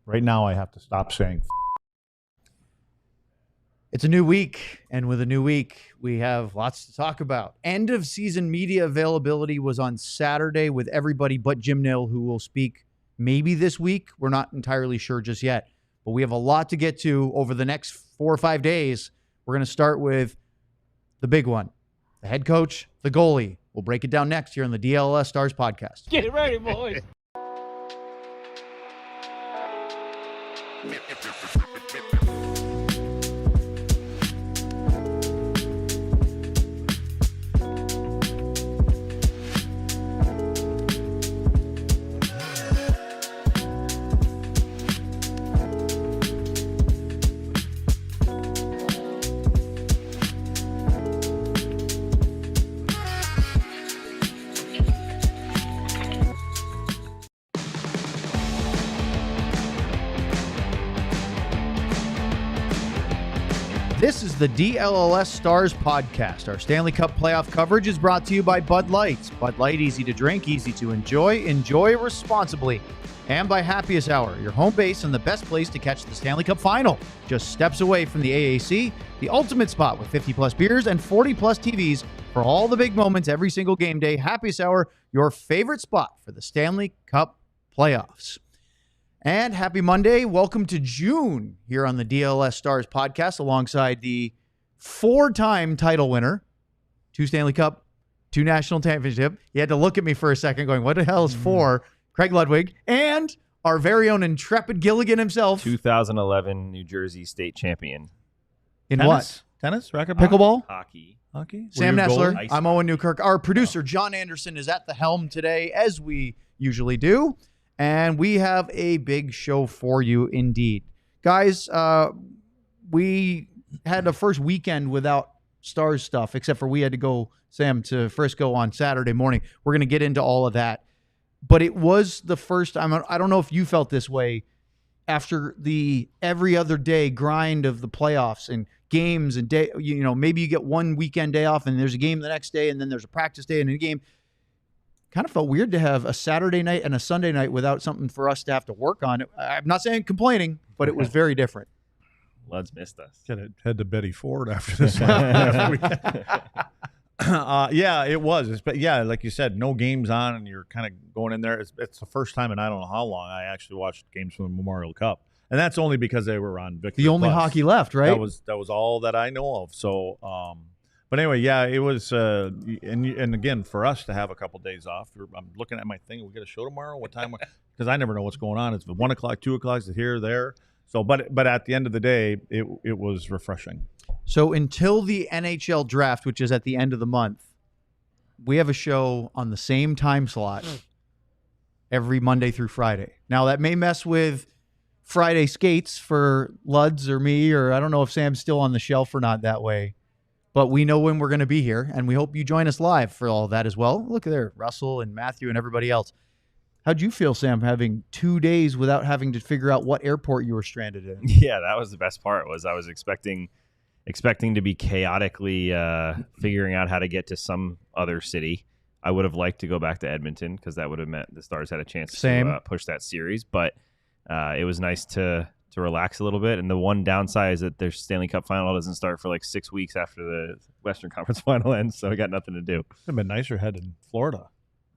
Right now, I have to stop saying. It's a new week, and with a new week, we have lots to talk about. End of season media availability was on Saturday with everybody but Jim Nill, who will speak maybe this week. We're not entirely sure just yet, but we have a lot to get to over the next 4 or 5 days. We're going to start with the big one, the head coach, the goalie. We'll break it down next here on the DLLS Stars Podcast. Get it ready, boys. This is the DLLS Stars Podcast. Our Stanley Cup playoff coverage is brought to you by Bud Light. Bud Light, easy to drink, easy to enjoy. Enjoy responsibly. And by Happiest Hour, your home base and the best place to catch the Stanley Cup Final. Just steps away from the AAC, the ultimate spot with 50-plus beers and 40-plus TVs for all the big moments every single game day. Happiest Hour, your favorite spot for the Stanley Cup playoffs. And happy Monday. Welcome to June here on the DLLS Stars Podcast alongside the 4-time title winner, 2 Stanley Cup, 2 national championship. You had to look at me for a second going, what the hell is 4? Craig Ludwig, and our very own intrepid Gilligan himself. 2011 New Jersey state champion. In Tennis? what? Tennis? Racquetball? Pickleball? Hockey. Hockey? Sam Were you Nestler. goalie? I'm Owen Newkirk. Our producer, John Andersen, is at the helm today, as we usually do. And we have a big show for you indeed. Guys, we had the first weekend without Stars stuff, except for we had to go, Sam, to Frisco on Saturday morning. We're going to get into all of that. But it was the first time, I don't know if you felt this way, after the every other day grind of the playoffs and games and day, maybe you get one weekend day off and there's a game the next day and then there's a practice day and a game. Kind of felt weird to have a Saturday night and a Sunday night without something for us to have to work on. I'm not saying complaining, but it was very different. Luds missed us. Could have head to Betty Ford after this. Yeah, it was. Yeah, like you said, no games on, and you're kind of going in there. It's the first time in I don't know how long I actually watched games from the Memorial Cup, and that's only because they were on Victory The only Plus. hockey left, right? That was all that I know of. So, but anyway, yeah, it was. And again, for us to have a couple days off, I'm looking at my thing. We got a show tomorrow. What time? Because I never know what's going on. It's 1 o'clock, 2 o'clock. Is it here, there? So, but at the end of the day, it was refreshing. So until the NHL draft, which is at the end of the month, we have a show on the same time slot every Monday through Friday. Now, that may mess with Friday skates for Luds or me, or I don't know if Sam's still on the shelf or not that way. But we know when we're going to be here, and we hope you join us live for all of that as well. Look there, Russell and Matthew and everybody else. How'd you feel, Sam, having 2 days without having to figure out what airport you were stranded in? Yeah, that was the best part. Was I was expecting to be chaotically figuring out how to get to some other city. I would have liked to go back to Edmonton because that would have meant the Stars had a chance to push that series. But it was nice to relax a little bit. And the one downside is that their Stanley Cup final doesn't start for like 6 weeks after the Western Conference final ends, so I got nothing to do. It'd have been nicer heading Florida,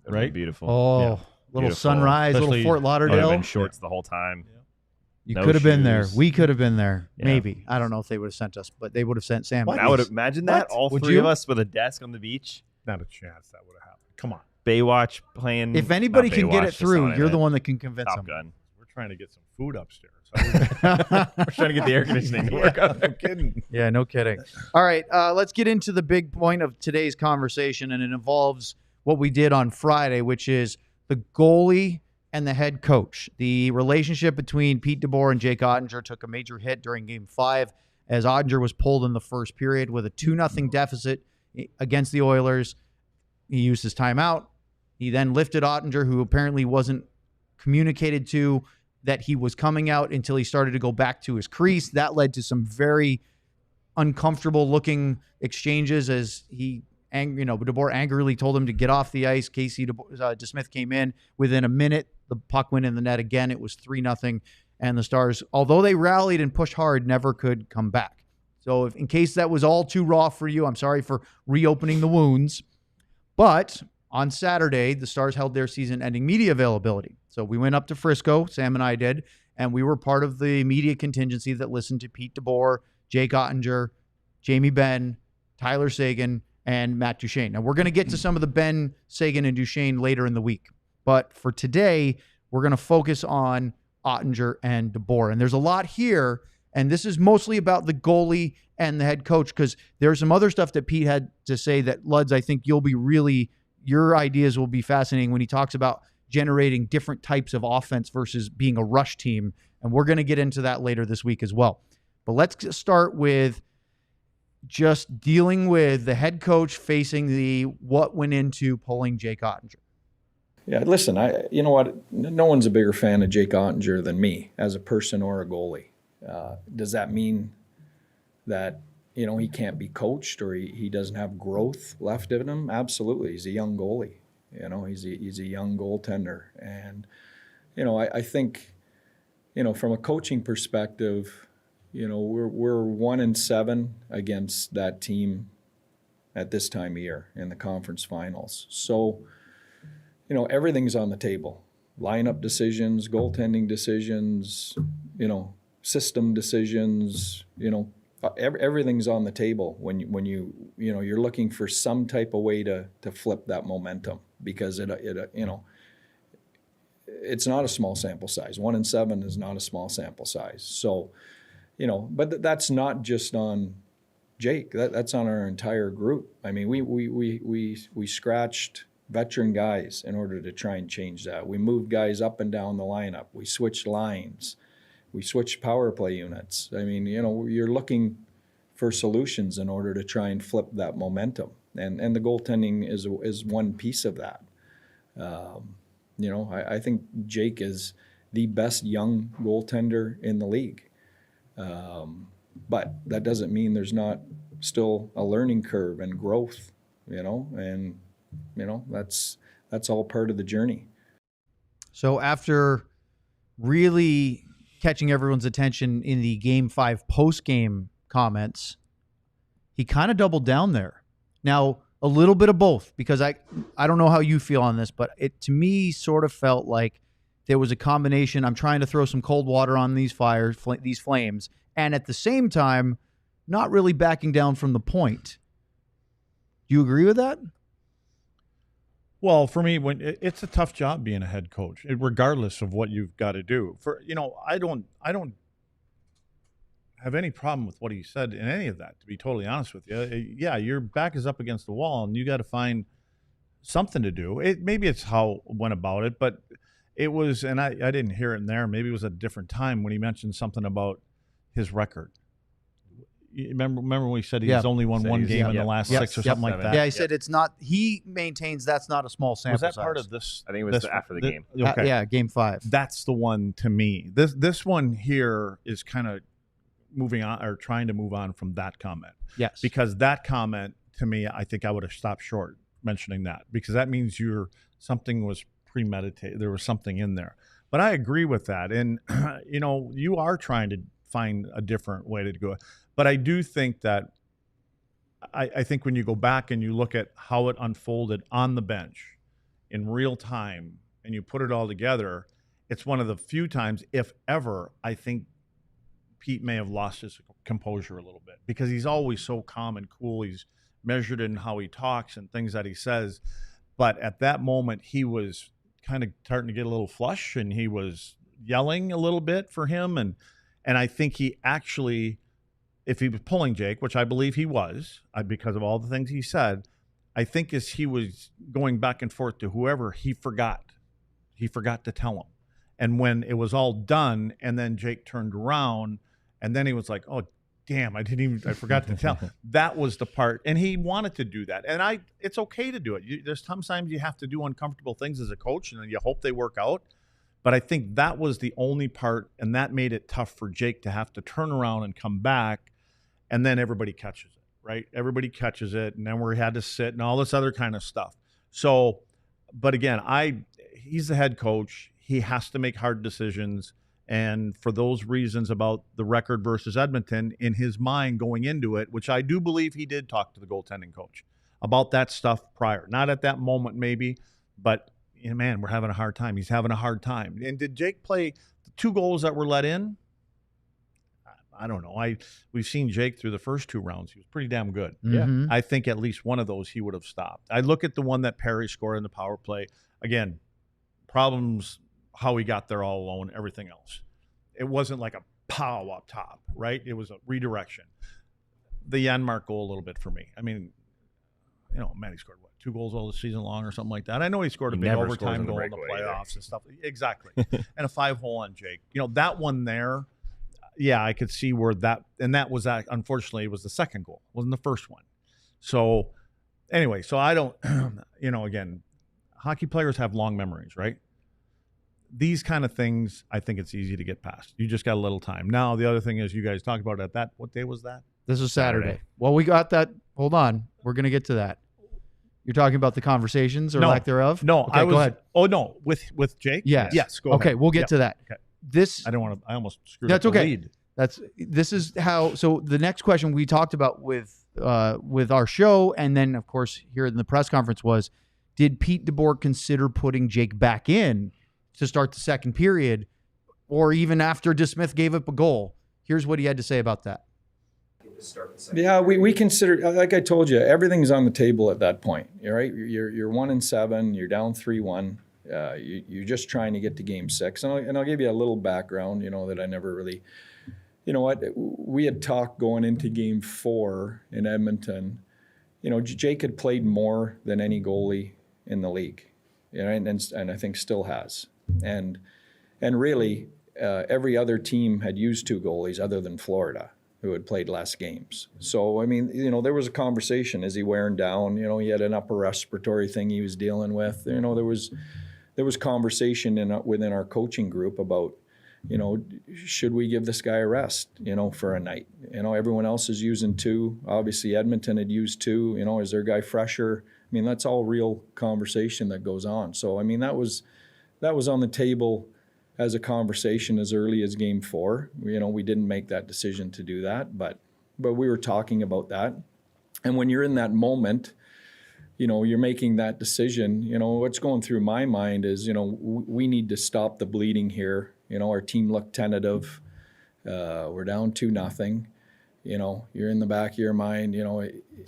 right? Beautiful. Oh, Yeah. little Beautiful. sunrise, Especially- little Fort I would have Lauderdale. been shorts the whole time. You No could have been there. shoes. We could have been there. Yeah. Maybe. I don't know if they would have sent us, but they would have sent Sam. What? I would imagine that What? all Would 3 you? of us with a desk on the beach, Not a chance that would have happened. Come on, Baywatch playing. If anybody not can get Baywatch, it that's through, not you're it. the one that can convince Top them. Gun. we're trying to get some food upstairs. We're trying to get the air conditioning to work out. No kidding. Yeah, no kidding. All right, let's get into the big point of today's conversation, and it involves what we did on Friday, which is the goalie and the head coach. The relationship between Pete DeBoer and Jake Oettinger took a major hit during Game 5 as Oettinger was pulled in the first period with a 2-0 deficit against the Oilers. He used his timeout. He then lifted Oettinger, who apparently wasn't communicated to that he was coming out until he started to go back to his crease. That led to some very uncomfortable looking exchanges as DeBoer angrily told him to get off the ice. Casey DeSmith came in. Within a minute, the puck went in the net again. It was 3-0. And the Stars, although they rallied and pushed hard, never could come back. So in case that was all too raw for you, I'm sorry for reopening the wounds. But on Saturday, the Stars held their season-ending media availability. So we went up to Frisco, Sam and I did, and we were part of the media contingency that listened to Pete DeBoer, Jake Oettinger, Jamie Benn, Tyler Seguin, and Matt Duchene. Now, we're going to get to some of the Benn, Seguin, and Duchene later in the week. But for today, we're going to focus on Oettinger and DeBoer. And there's a lot here, and this is mostly about the goalie and the head coach, because there's some other stuff that Pete had to say that, Luds, I think your ideas will be fascinating when he talks about generating different types of offense versus being a rush team. And we're going to get into that later this week as well. But let's start with just dealing with the head coach facing what went into pulling Jake Oettinger. Yeah, listen, you know what? No one's a bigger fan of Jake Oettinger than me as a person or a goalie. Does that mean that, he can't be coached or he doesn't have growth left in him? Absolutely. He's a young goalie. He's a young goaltender. And, I think, from a coaching perspective, we're 1-7 against that team at this time of year in the conference finals. So, everything's on the table. Lineup decisions, goaltending decisions, system decisions, everything's on the table when you're looking for some type of way to flip that momentum, because it's not a small sample size. 1-7 is not a small sample size. So, but that's not just on Jake. That's on our entire group. I mean, we scratched veteran guys in order to try and change that. We moved guys up and down the lineup. We switched lines. We switched power play units. I mean, you're looking for solutions in order to try and flip that momentum. And the goaltending is one piece of that. I think Jake is the best young goaltender in the league. But that doesn't mean there's not still a learning curve and growth, and that's all part of the journey. So after really catching everyone's attention in the Game 5 post-game comments, he kind of doubled down there. Now, a little bit of both, because I don't know how you feel on this, but it to me sort of felt like there was a combination. I'm trying to throw some cold water on these flames, and at the same time, not really backing down from the point. Do you agree with that? Well, for me, it's a tough job being a head coach, regardless of what you've got to do. I don't have any problem with what he said in any of that, to be totally honest with you. Yeah, your back is up against the wall, and you got to find something to do. Maybe it's how it went about it, but it was, and I didn't hear it in there. Maybe it was a different time when he mentioned something about his record. You remember when we said he's only won one game in the last 6 or something like that? Yeah, he said it's not. He maintains that's not a small sample size. Was that part of this? I think it was after the game. Okay. Game 5. That's the one to me. This one here is kind of moving on, or trying to move on from that comment. Yes. Because that comment, to me, I think I would have stopped short mentioning that, because that means something was premeditated. There was something in there. But I agree with that. And, you are trying to find a different way to go. But I do think that I think when you go back and you look at how it unfolded on the bench in real time and you put it all together, it's one of the few times, if ever, I think Pete may have lost his composure a little bit, because he's always so calm and cool. He's measured in how he talks and things that he says. But at that moment, he was kind of starting to get a little flush, and he was yelling a little bit for him. And I think he actually, if he was pulling Jake, which I believe he was, because of all the things he said, I think as he was going back and forth to whoever, he forgot to tell him. And when it was all done, and then Jake turned around, and then he was like, oh, damn, I forgot to tell. That was the part. And he wanted to do that. And it's okay to do it. There's sometimes you have to do uncomfortable things as a coach, and you hope they work out. But I think that was the only part, and that made it tough for Jake to have to turn around and come back, and then everybody catches it, right? Everybody catches it, and then we had to sit and all this other kind of stuff. So, but again, he's the head coach. He has to make hard decisions, And for those reasons about the record versus Edmonton, in his mind going into it, which I do believe he did talk to the goaltending coach about that stuff prior. Not at that moment maybe, but man, we're having a hard time. He's having a hard time. And did Jake play the 2 goals that were let in? I don't know. We've seen Jake through the first 2 rounds. He was pretty damn good. Mhm. I think at least one of those he would have stopped. I look at the one that Perry scored in the power play. Again, problems, how he got there all alone, everything else. It wasn't like a pow up top, right? It was a redirection. The Janmark goal a little bit for me. I mean, man, he scored, 2 goals all the season long or something like that. I know he scored a big overtime goal in the playoffs and stuff. Exactly. And a 5-hole on Jake. That one there, yeah, I could see where that was, unfortunately, it was the second goal. It wasn't the first one. So anyway, so I don't, again, hockey players have long memories, right? These kind of things, I think it's easy to get past. You just got a little time. Now, the other thing is you guys talked about it what day was that? This was Saturday. Well, we got that. Hold on. We're going to get to that. You're talking about the conversations or lack thereof? No, okay, go ahead. Oh, no, with Jake? Yes. Yes, go ahead. Okay, we'll get to that. Okay. I don't want to, I almost screwed That's up the okay. lead. This is how, so the next question we talked about with our show, and then of course here in the press conference was, did Pete DeBoer consider putting Jake back in to start the second period, or even after DeSmith gave up a goal? Here's what he had to say about that. Yeah, we considered, like I told you, everything's on the table at that point. Right? You're 1-7, you're down 3-1. You're just trying to get to Game 6, and I'll give you a little background. That I never really. We had talked going into Game 4 in Edmonton. Jake had played more than any goalie in the league, and I think still has. And really, every other team had used 2 goalies other than Florida, who had played less games. So, I mean, there was a conversation. Is he wearing down? He had an upper respiratory thing he was dealing with. There was conversation within our coaching group about, should we give this guy a rest, for a night? Everyone else is using 2. Obviously, Edmonton had used 2. Is their guy fresher? I mean, that's all real conversation that goes on. So, I mean, that was on the table as a conversation as early as Game 4. We didn't make that decision to do that, but we were talking about that. And when you're in that moment, you're making that decision. What's going through my mind is, we need to stop the bleeding here. Our team looked tentative. We're down 2-0. You're in the back of your mind,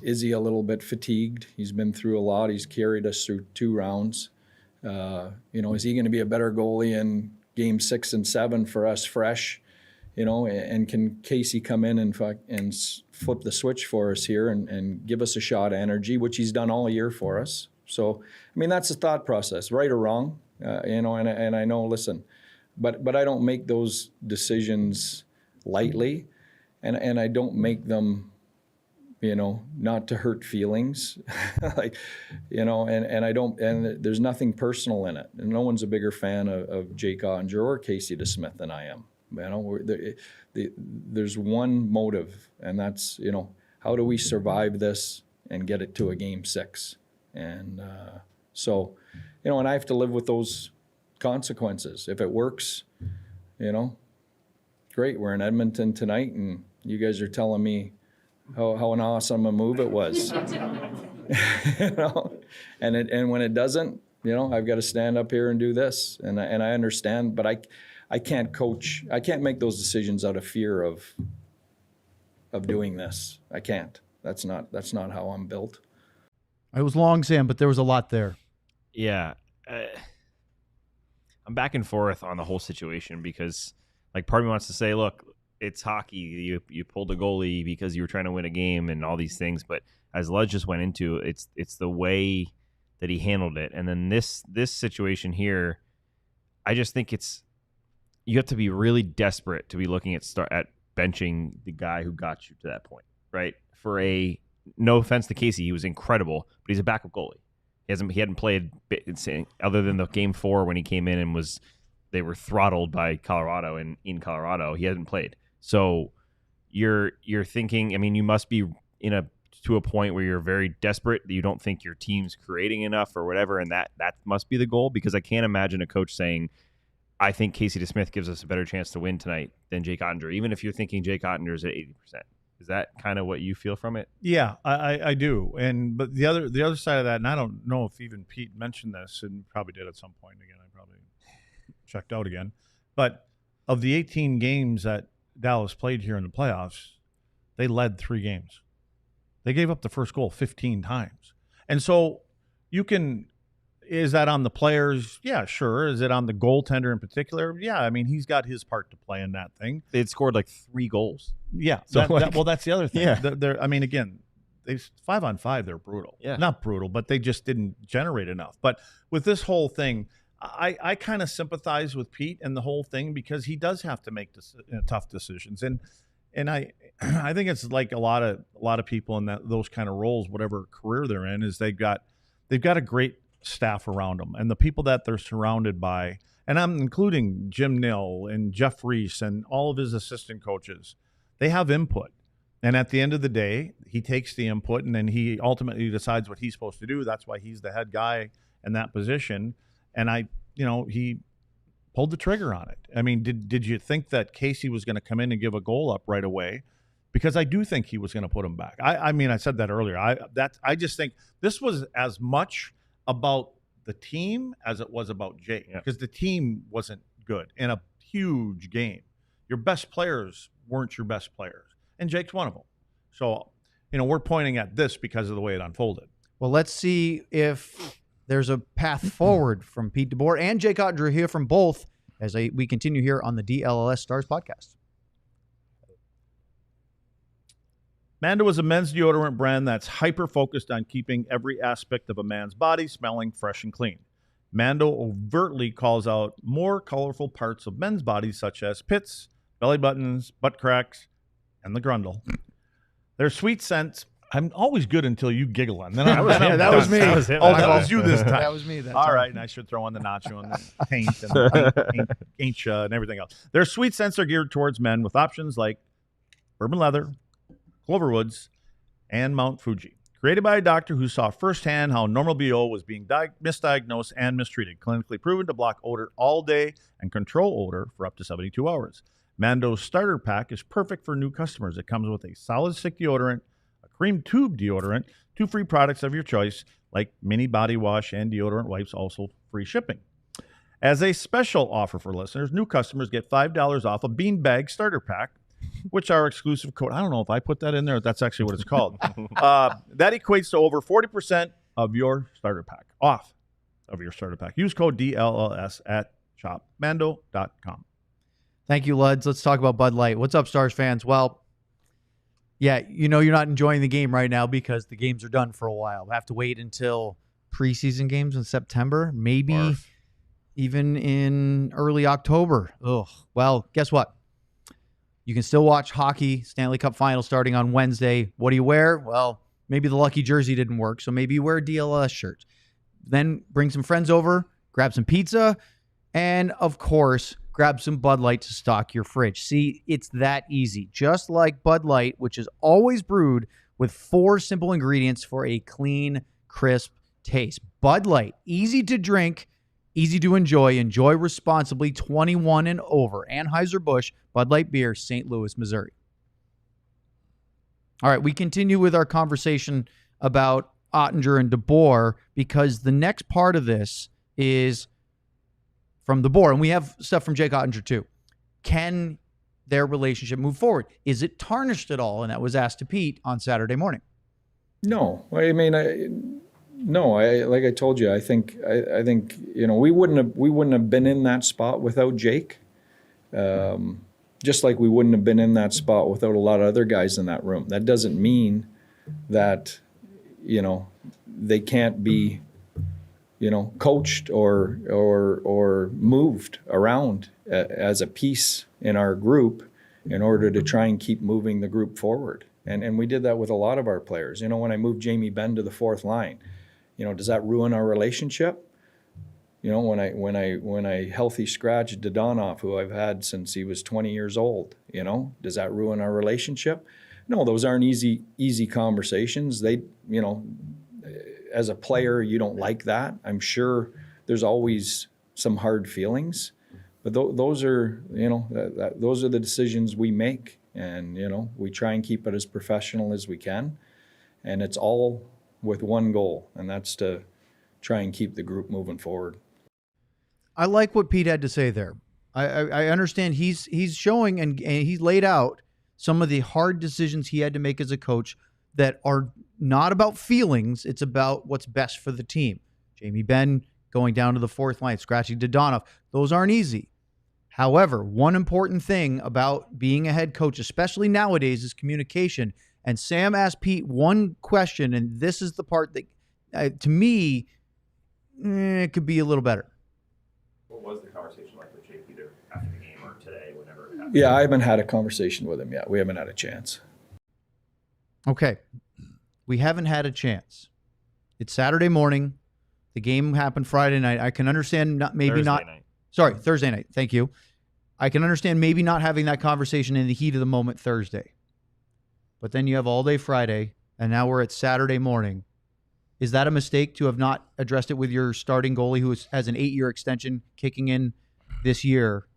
is he a little bit fatigued? He's been through a lot. He's carried us through 2 rounds. Is he going to be a better goalie in Game 6 and 7 for us fresh? And can Casey come in and flip the switch for us here and give us a shot of energy, which he's done all year for us. So, I mean, that's the thought process, right or wrong, and I know, listen, but I don't make those decisions lightly, and I don't make them, not to hurt feelings, and I don't, and there's nothing personal in it. And no one's a bigger fan of Jake Oettinger or Casey DeSmith than I am. There's one motive, and that's, how do we survive this and get it to a Game 6? And so, and I have to live with those consequences. If it works, great. We're in Edmonton tonight, and you guys are telling me how an awesome a move it was. And when it doesn't, I've got to stand up here and do this. And I understand, but I can't coach. I can't make those decisions out of fear of doing this. I can't. That's not how I'm built. It was long, Sam, but there was a lot there. Yeah. I'm back and forth on the whole situation because, part of me wants to say, look, it's hockey. You pulled a goalie because you were trying to win a game and all these things. But as Lud just went into, it's the way that he handled it. And then this situation here, I just think you have to be really desperate to be looking at benching the guy who got you to that point, right? No offense to Casey, he was incredible, but he's a backup goalie. He hadn't played other than the Game 4 when he came in and they were throttled by Colorado, and in Colorado he hasn't played. So you're thinking, I mean, you must be to a point where you're very desperate that you don't think your team's creating enough or whatever, and that must be the goal, because I can't imagine a coach saying, I think Casey DeSmith gives us a better chance to win tonight than Jake Oettinger, even if you're thinking Jake Oettinger is at 80%. Is that kind of what you feel from it? Yeah, I do. But the other side of that, and I don't know if even Pete mentioned this, and probably did at some point. Again, I probably checked out again. But of the 18 games that Dallas played here in the playoffs, they led 3 games. They gave up the first goal 15 times. And so is that on the players? Yeah, sure. Is it on the goaltender in particular? Yeah, I mean, he's got his part to play in that thing. They'd scored like 3 goals. Yeah. So well, that's the other thing. Yeah. I mean, again, 5-on-5, they're brutal. Yeah. Not brutal, but they just didn't generate enough. But with this whole thing, I kind of sympathize with Pete and the whole thing because he does have to make tough decisions. And I think it's like a lot of people in those kind of roles, whatever career they're in, is they've got a great staff around them, and the people that they're surrounded by, and I'm including Jim Nill and Jeff Reese and all of his assistant coaches, they have input. And at the end of the day, he takes the input and then he ultimately decides what he's supposed to do. That's why he's the head guy in that position. And he pulled the trigger on it. I mean, did you think that Casey was going to come in and give a goal up right away? Because I do think he was going to put him back. I mean, I said that earlier. I just think this was as much about the team as it was about Jake, because the team wasn't good in a huge game. Your best players weren't your best players, and Jake's one of them. So, we're pointing at this because of the way it unfolded. Well, let's see if there's a path forward from Pete DeBoer and Jake Oettinger here from both as we continue here on the DLLS Stars Podcast. Mando is a men's deodorant brand that's hyper-focused on keeping every aspect of a man's body smelling fresh and clean. Mando overtly calls out more colorful parts of men's bodies such as pits, belly buttons, butt cracks, and the grundle. Their sweet scents, I'm always good until you giggle. And then that was me. That was him. Oh, that was you this time. That was me. All right, and I should throw in the nacho and the paint and paint and everything else. Their sweet scents are geared towards men with options like bourbon leather, Cloverwoods, and Mount Fuji. Created by a doctor who saw firsthand how normal BO was being misdiagnosed and mistreated. Clinically proven to block odor all day and control odor for up to 72 hours. Mando's starter pack is perfect for new customers. It comes with a solid stick deodorant, a cream tube deodorant, 2 free products of your choice, like mini body wash and deodorant wipes, also free shipping. As a special offer for listeners, new customers get $5 off a beanbag starter pack, which our exclusive code, I don't know if I put that in there, that's actually what it's called. That equates to over 40% of your starter pack, off of your starter pack. Use code DLLS at shopmando.com. Thank you, Luds. Let's talk about Bud Light. What's up, Stars fans? Well, yeah, you're not enjoying the game right now because the games are done for a while. We'll have to wait until preseason games in September, maybe even in early October. Ugh. Well, guess what? You can still watch hockey, Stanley Cup Final starting on Wednesday. What do you wear? Well, maybe the lucky jersey didn't work, so maybe you wear a DLLS shirt. Then bring some friends over, grab some pizza, and, of course, grab some Bud Light to stock your fridge. See, it's that easy. Just like Bud Light, which is always brewed with 4 simple ingredients for a clean, crisp taste. Bud Light, easy to drink, easy to enjoy. Enjoy responsibly, 21 and over. Anheuser-Busch, Bud Light Beer, St. Louis, Missouri. All right, we continue with our conversation about Oettinger and DeBoer because the next part of this is from DeBoer, and we have stuff from Jake Oettinger too. Can their relationship move forward? Is it tarnished at all? And that was asked to Pete on Saturday morning. No, I mean, like I told you, I think we wouldn't have been in that spot without Jake. Just like we wouldn't have been in that spot without a lot of other guys in that room. That doesn't mean that they can't be coached or moved around as a piece in our group in order to try and keep moving the group forward. And we did that with a lot of our players. When I moved Jamie Benn to the 4th line, does that ruin our relationship? When I healthy scratched Dodonov, who I've had since he was 20 years old, does that ruin our relationship? No, those aren't easy conversations. They, as a player, you don't like that. I'm sure there's always some hard feelings, But those are, those are the decisions we make. And, we try and keep it as professional as we can. And it's all with one goal, and that's to try and keep the group moving forward. I like what Pete had to say there. I understand he's showing and he's laid out some of the hard decisions he had to make as a coach that are not about feelings. It's about what's best for the team. Jamie Benn going down to the fourth line, scratching Dodonov. Those aren't easy. However, one important thing about being a head coach, especially nowadays, is communication. And Sam asked Pete one question, and this is the part that, to me, it could be a little better. What was the conversation like with Jake, either after the game or today, whenever it happened? Yeah, I haven't had a conversation with him yet. We haven't had a chance. Okay. We haven't had a chance. It's Saturday morning. The game happened Friday night. I can understand Thursday night. Sorry, Thursday night. Thank you. I can understand maybe not having that conversation in the heat of the moment Thursday. But then you have all day Friday, and now we're at Saturday morning. Is that a mistake to have not addressed it with your starting goalie who has an 8-year extension kicking in this year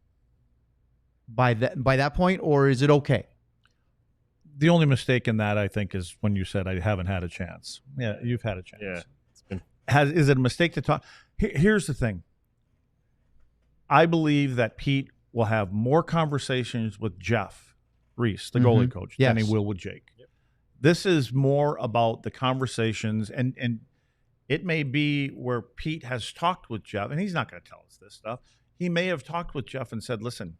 by that point, or is it okay? The only mistake in that, I think, is when you said I haven't had a chance. Yeah, you've had a chance. Yeah. Is it a mistake to talk? Here's the thing. I believe that Pete will have more conversations with Jeff Reese, the goalie coach, than he will with Jake. Yep. This is more about the conversations, and it may be where Pete has talked with Jeff, and he's not going to tell us this stuff. He may have talked with Jeff and said, listen,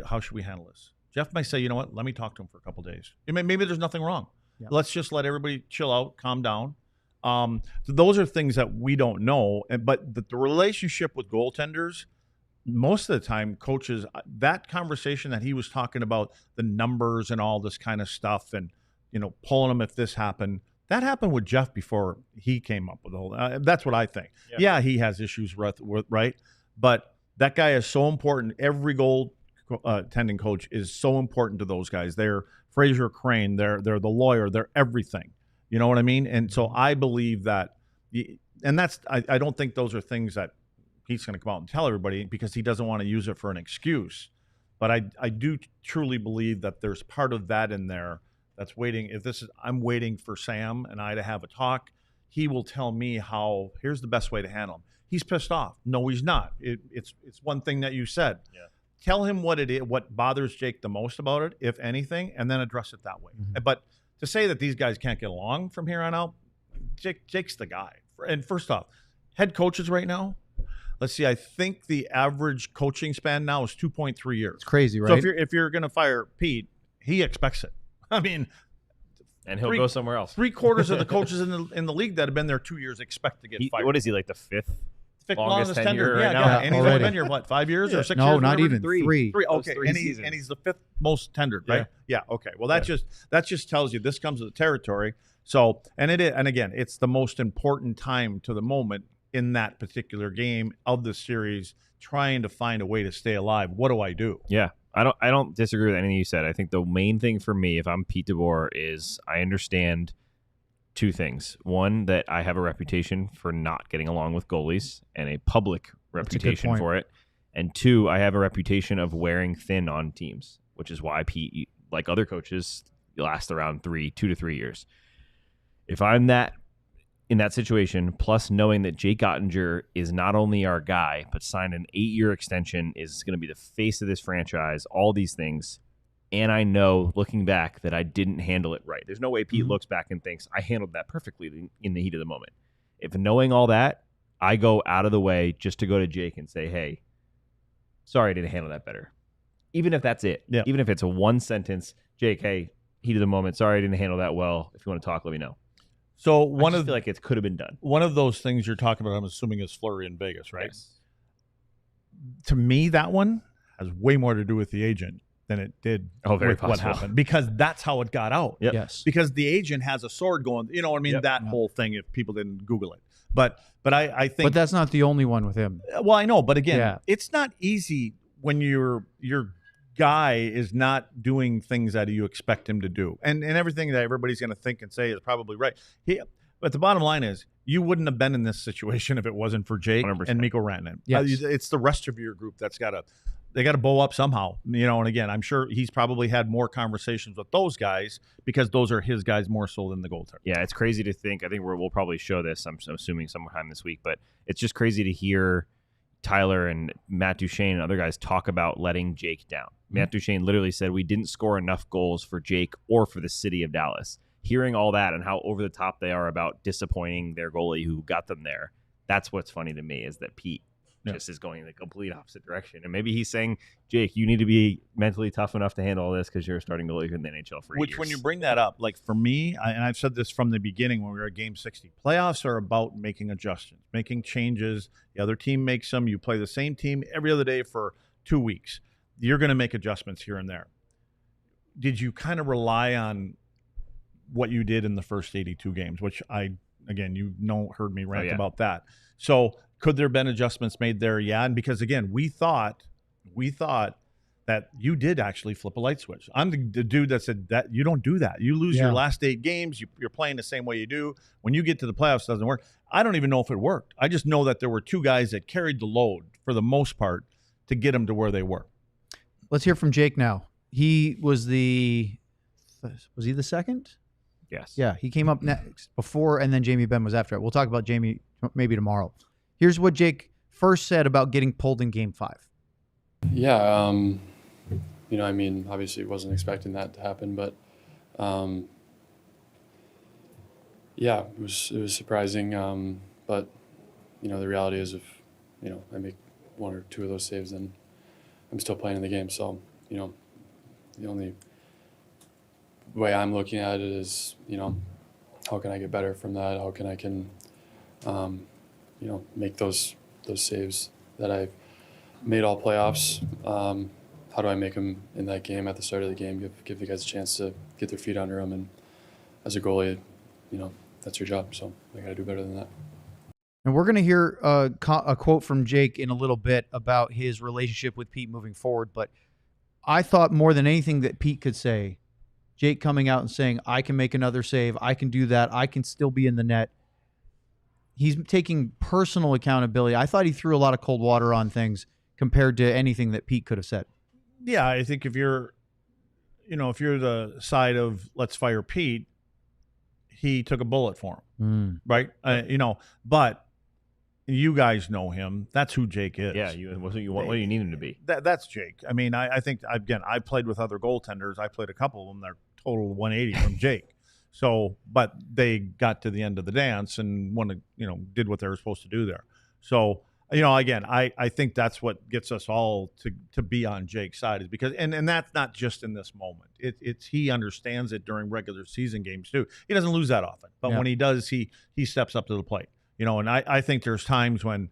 how should we handle this? Jeff may say, you know what, let me talk to him for a couple of days. Maybe there's nothing wrong. Yeah. Let's just let everybody chill out, calm down. So those are things that we don't know. But the relationship with goaltenders, most of the time, coaches, that conversation that he was talking about, the numbers and all this kind of stuff, and pulling them if this happened, that happened with Jeff before he came up with the whole. That's what I think. Yeah, he has issues, right? But that guy is so important. Every goaltending coach is so important to those guys. They're Fraser Crane. They're the lawyer. They're everything. You know what I mean? And so I believe that, and that's I don't think those are things that Pete's going to come out and tell everybody because he doesn't want to use it for an excuse. But I do truly believe that there's part of that in there that's waiting. I'm waiting for Sam and I to have a talk. He will tell me here's the best way to handle him. He's pissed off. No, he's not. It's one thing that you said. Yeah. Tell him what it is, what bothers Jake the most about it, if anything, and then address it that way. Mm-hmm. But to say that these guys can't get along from here on out, Jake's the guy. And first off, head coaches right now, let's see, I think the average coaching span now is 2.3 years. It's crazy, right? So if you're going to fire Pete, he expects it. I mean, and he'll go somewhere else. 3/4 of the coaches in the league that have been there 2 years expect to get fired. What is he, like the fifth longest tenure right now? Yeah, and he's only been here, 5 years or 6 years? No, not even three. Okay, and he's the fifth most tenured, right? Yeah. Okay. Well, that just tells you this comes with the territory. So, and again, it's the most important time to the moment in that particular game of the series, trying to find a way to stay alive. What do I do? Yeah. I don't disagree with anything you said. I think the main thing for me, if I'm Pete DeBoer, is I understand two things. One, that I have a reputation for not getting along with goalies and a public reputation for it. And two, I have a reputation of wearing thin on teams, which is why Pete, like other coaches, last around 2 to 3 years. If I'm in that situation, plus knowing that Jake Oettinger is not only our guy, but signed an 8-year extension, is going to be the face of this franchise, all these things, and I know, looking back, that I didn't handle it right. There's no way Pete looks back and thinks, I handled that perfectly in the heat of the moment. If knowing all that, I go out of the way just to go to Jake and say, hey, sorry I didn't handle that better. Even if that's it. Yeah. Even if it's a one sentence, Jake, hey, heat of the moment, sorry I didn't handle that well. If you want to talk, let me know. So I feel like it could have been done. One of those things you're talking about, I'm assuming, is Fleury in Vegas, right? Yes. To me, that one has way more to do with the agent than it did with what happened, because that's how it got out. Yep. Yes. Because the agent has a sword going, you know what I mean? Yep. That whole thing, if people didn't Google it. But I think. But that's not the only one with him. Well, I know. But again, it's not easy when your guy is not doing things that you expect him to do. And everything that everybody's going to think and say is probably right. But the bottom line is, you wouldn't have been in this situation if it wasn't for Jake 100%. and Mikko Rantanen. Yes. It's the rest of your group that's got to bow up somehow. And again, I'm sure he's probably had more conversations with those guys because those are his guys more so than the goaltender. Yeah, it's crazy to think. I think we'll probably show this, I'm assuming, sometime this week. But it's just crazy to hear Tyler and Matt Duchene and other guys talk about letting Jake down. Matt Duchene literally said, we didn't score enough goals for Jake or for the city of Dallas. Hearing all that and how over the top they are about disappointing their goalie who got them there, that's what's funny to me, is that Pete just is going in the complete opposite direction. And maybe he's saying, Jake, you need to be mentally tough enough to handle all this because you're a starting goalie in the NHL for 8 years. When you bring that up, like for me, and I've said this from the beginning when we were at Game 60, playoffs are about making adjustments, making changes. The other team makes them. You play the same team every other day for 2 weeks. You're going to make adjustments here and there. Did you kind of rely on what you did in the first 82 games, which heard me rant about that. So could there have been adjustments made there? Yeah. And because again, we thought that you did actually flip a light switch. I'm the dude that said that you don't do that. You lose your last 8 games. You're playing the same way you do. When you get to the playoffs, it doesn't work. I don't even know if it worked. I just know that there were 2 guys that carried the load for the most part to get them to where they were. Let's hear from Jake now. He was he the second? Yes. Yeah, he came up next before, and then Jamie Benn was after it. We'll talk about Jamie maybe tomorrow. Here's what Jake first said about getting pulled in Game 5. Yeah, obviously wasn't expecting that to happen, but it was surprising. But the reality is, if I make 1 or 2 of those saves, then I'm still playing in the game. So the only way I'm looking at it is, how can I get better from that? How can I make those saves that I've made all playoffs? How do I make them in that game at the start of the game? Give the guys a chance to get their feet under them. And as a goalie, that's your job. So I got to do better than that. And we're going to hear a quote from Jake in a little bit about his relationship with Pete moving forward. But I thought more than anything that Pete could say, Jake coming out and saying, I can make another save, I can do that, I can still be in the net. He's taking personal accountability. I thought he threw a lot of cold water on things compared to anything that Pete could have said. Yeah, I think if you're the side of let's fire Pete, he took a bullet for him, right? But you guys know him. That's who Jake is. Yeah, what do you need him to be? That's Jake. I mean, I think, again, I played with other goaltenders. I played a couple of them. They're total 180 from Jake. So, but they got to the end of the dance and did what they were supposed to do there. So, again, I think that's what gets us all to be on Jake's side, is because, and that's not just in this moment. It's he understands it during regular season games too. He doesn't lose that often, but when he does, he steps up to the plate. And I think there's times when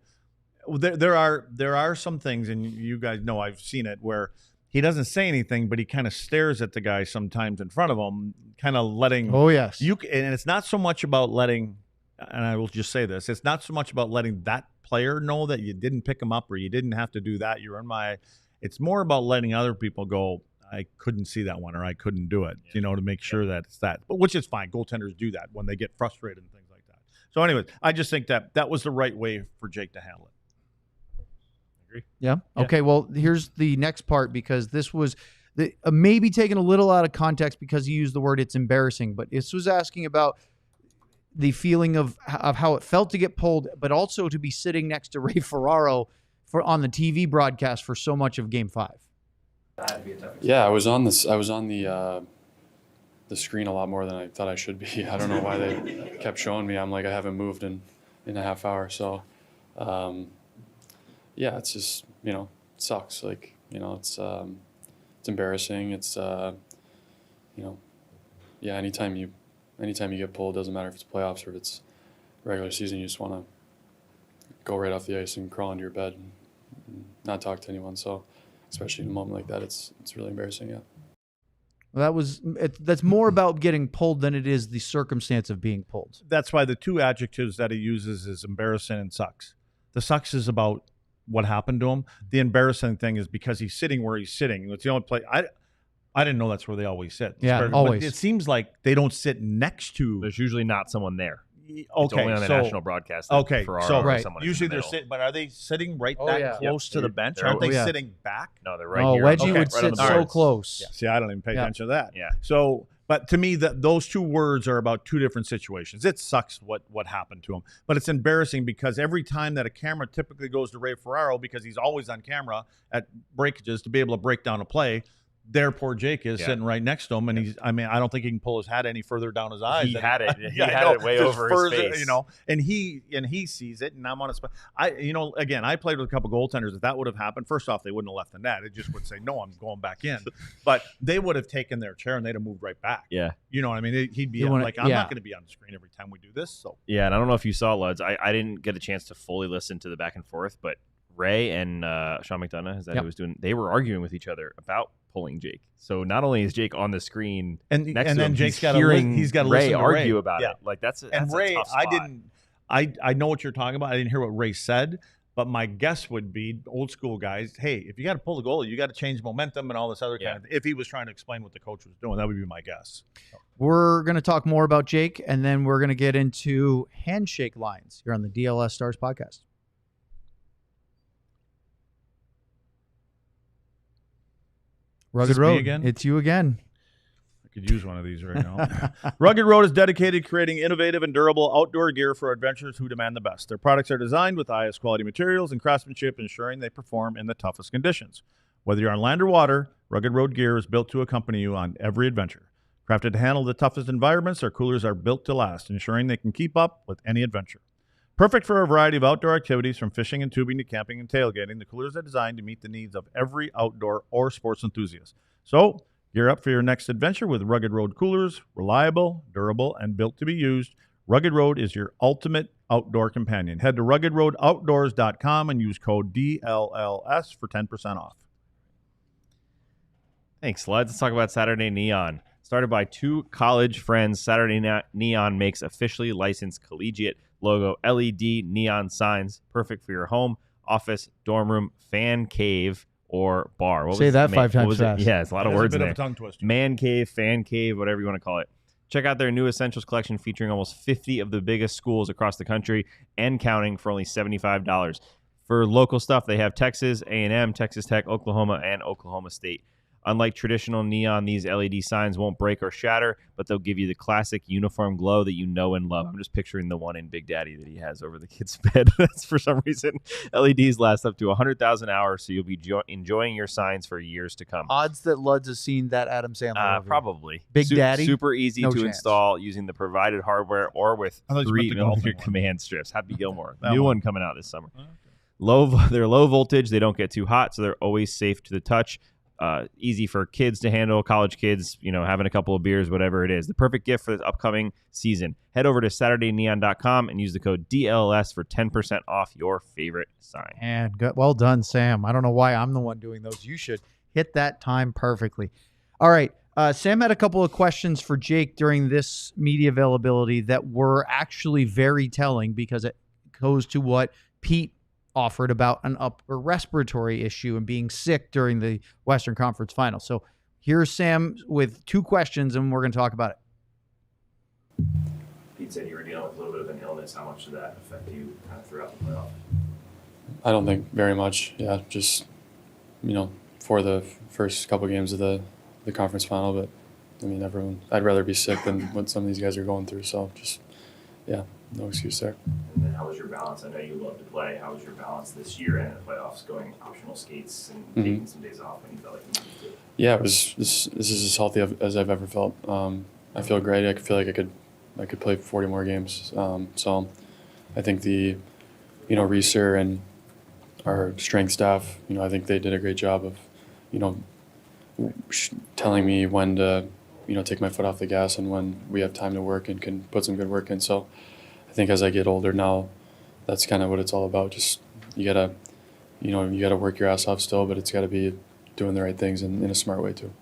there are some things, and you guys know I've seen it, where he doesn't say anything, but he kind of stares at the guy sometimes in front of him, kind of letting. Oh yes. And it's not so much about letting, and I will just say this: it's not so much about letting that player know that you didn't pick him up or you didn't have to do that. You're in my. It's more about letting other people go, I couldn't see that one, or I couldn't do it. To make sure that it's that, but which is fine. Goaltenders do that when they get frustrated and things like that. So, anyways, I just think that was the right way for Jake to handle it. Agree? Yeah. Okay. Well, here's the next part, because this was maybe taken a little out of context because he used the word "it's embarrassing," but this was asking about the feeling of how it felt to get pulled, but also to be sitting next to Ray Ferraro on the TV broadcast for so much of Game 5. Yeah, I was on the screen a lot more than I thought I should be. I don't know why they kept showing me. I'm like, I haven't moved in a half hour. So, it's just, it sucks. Like, it's embarrassing. It's, anytime you get pulled, doesn't matter if it's playoffs or if it's regular season, you just want to go right off the ice and crawl into your bed and not talk to anyone. So, especially in a moment like that, it's really embarrassing. Yeah. Well, that's more about getting pulled than it is the circumstance of being pulled. That's why the 2 adjectives that he uses is embarrassing and sucks. The sucks is about what happened to him. The embarrassing thing is because he's sitting where he's sitting. It's the only place I didn't know that's where they always sit. Yeah, always. But it seems like they don't sit next to. There's usually not someone there. It's only on the national broadcast. Okay, Ferraro so or someone usually in the they're middle. sitting, but are they sitting right yeah. close to the bench? They're- Aren't they yeah. sitting back? No, they're right No, here. Wedgie Okay, would right on sit the so boards. close. See, I don't even pay attention to that. Yeah. So, but to me, those two words are about two different situations. It sucks what happened to him, but it's embarrassing because every time that a camera typically goes to Ray Ferraro, because he's always on camera at breakages to be able to break down a play. There, poor Jake is sitting right next to him, and I don't think he can pull his hat any further down his eyes. He had it. He I had know, it way just over further, his face. and he sees it, and I'm on a spot. Again, I played with a couple goaltenders. If that would have happened, first off, they wouldn't have left the net. It just would say, "No, I'm going back in." But they would have taken their chair and they'd have moved right back. Yeah. You know what I mean? He'd be I'm not going to be on the screen every time we do this. So Yeah, and I don't know if you saw, Luds. I didn't get a chance to fully listen to the back and forth, but Ray and Sean McDonough, is that who was doing? They were arguing with each other about pulling Jake. So not only is Jake on the screen, and next then to him, Jake's got he's got to Ray listen to argue Ray. about Yeah. it. Like that's And a Ray, tough spot. I know what you're talking about. I didn't hear what Ray said, but my guess would be old school guys. Hey, if you got to pull the goalie, you got to change momentum and all this other kind of. If he was trying to explain what the coach was doing, that would be my guess. We're going to talk more about Jake, and then we're going to get into handshake lines here on the DLS Stars podcast. Rugged Is this me Road. again? It's you again. I could use one of these right now. Rugged Road is dedicated to creating innovative and durable outdoor gear for adventurers who demand the best. Their products are designed with the highest quality materials and craftsmanship, ensuring they perform in the toughest conditions. Whether you're on land or water, Rugged Road gear is built to accompany you on every adventure. Crafted to handle the toughest environments, our coolers are built to last, ensuring they can keep up with any adventure. Perfect for a variety of outdoor activities, from fishing and tubing to camping and tailgating, the coolers are designed to meet the needs of every outdoor or sports enthusiast. So, gear up for your next adventure with Rugged Road coolers. Reliable, durable, and built to be used. Rugged Road is your ultimate outdoor companion. Head to ruggedroadoutdoors.com and use code DLLS for 10% off. Thanks, Luds. Let's talk about Saturday Neon. Started by two college friends, Saturday Neon makes officially licensed collegiate logo LED neon signs, perfect for your home, office, dorm room, fan cave, or bar. Say that 5 times fast. Yeah, it's a lot of words in there. Of a tongue twister. Man cave, fan cave, whatever you want to call it. Check out their new essentials collection featuring almost 50 of the biggest schools across the country and counting for only $75. For local stuff, they have Texas A&M, Texas Tech, Oklahoma, and Oklahoma State. Unlike traditional neon, these LED signs won't break or shatter, but they'll give you the classic uniform glow that you know and love. I'm just picturing the one in Big Daddy that he has over the kid's bed. That's for some reason. LEDs last up to 100,000 hours, so you'll be enjoying your signs for years to come. Odds that Luds has seen that Adam Sandler movie. Probably. Big Daddy? Super easy No to chance. install using the provided hardware or with I thought you meant the 3mm golfing one. command strips. Happy Gilmore. That New one. one coming out this summer. They're low voltage. They don't get too hot, so they're always safe to the touch. Easy for kids to handle, college kids, having a couple of beers, whatever it is. The perfect gift for this upcoming season. Head over to SaturdayNeon.com and use the code DLS for 10% off your favorite sign. And well done, Sam. I don't know why I'm the one doing those. You should hit that time perfectly. All right. Sam had a couple of questions for Jake during this media availability that were actually very telling because it goes to what Pete offered about an upper respiratory issue and being sick during the Western Conference Final. So here's Sam with two questions, and we're going to talk about it. Pete said you were dealing with a little bit of an illness. How much did that affect you kind of throughout the playoff? I don't think very much. Yeah, just for the first couple games of the conference final. But I mean, I'd rather be sick than what some of these guys are going through. So just no excuse there. And then how was your balance? I know you love to play. How was your balance this year and in the playoffs, going optional skates and taking some days off when you felt like you needed to? Yeah, it was. This is as healthy as I've ever felt. I feel great. I feel like I could play 40 more games. So I think the Reeser and our strength staff, I think they did a great job of telling me when to take my foot off the gas and when we have time to work and can put some good work in. So I think as I get older now, that's kind of what it's all about. Just you gotta work your ass off still, but it's got to be doing the right things in a smart way too.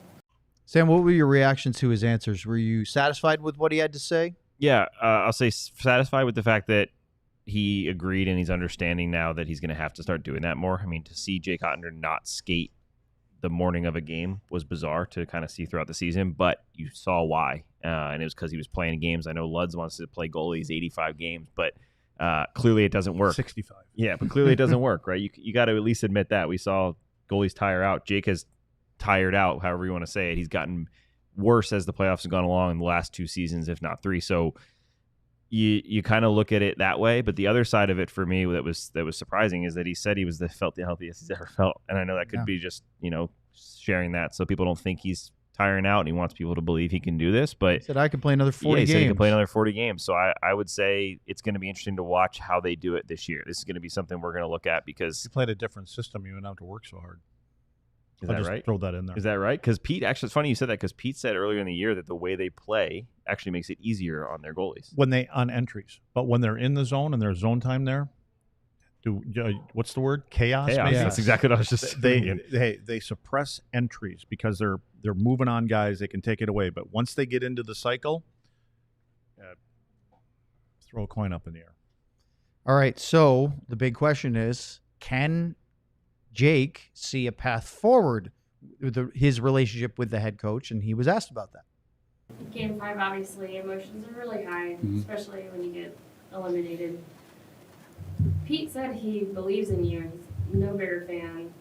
Sam, what were your reactions to his answers? Were you satisfied with what he had to say? Yeah, I'll say satisfied with the fact that he agreed and he's understanding now that he's going to have to start doing that more. I mean, to see Jake Oettinger not skate the morning of a game was bizarre to kind of see throughout the season, but you saw why. And it was because he was playing games. I know Luds wants to play goalies 85 games, but clearly it doesn't work. 65. Yeah, but clearly it doesn't work, right? You got to at least admit that. We saw goalies tire out. Jake has tired out, however you want to say it. He's gotten worse as the playoffs have gone along in the last 2 seasons, if not 3. So you kind of look at it that way. But the other side of it for me that was surprising is that he said he felt the healthiest he's ever felt. And I know that could be just, sharing that so people don't think he's tiring out and he wants people to believe he can do this. But He said I could play another 40 he games. said he could play another 40 games. So I would say it's going to be interesting to watch how they do it this year. This is going to be something we're going to look at because You played a different system. You wouldn't have to work so hard. is I'll that just right? throw that in there. Is that right? Because Pete, actually, it's funny you said that because Pete said earlier in the year that the way they play actually makes it easier on their goalies. When they on entries, but when they're in the zone and there's zone time there, what's the word? Chaos. Chaos. Maybe? That's exactly what I was just thinking. They suppress entries because they're moving on guys. They can take it away, but once they get into the cycle, throw a coin up in the air. All right, so the big question is, can Jake see a path forward with his relationship with the head coach? And he was asked about that. Game 5, obviously, emotions are really high, especially when you get eliminated. Pete said he believes in you. He's no bigger fan,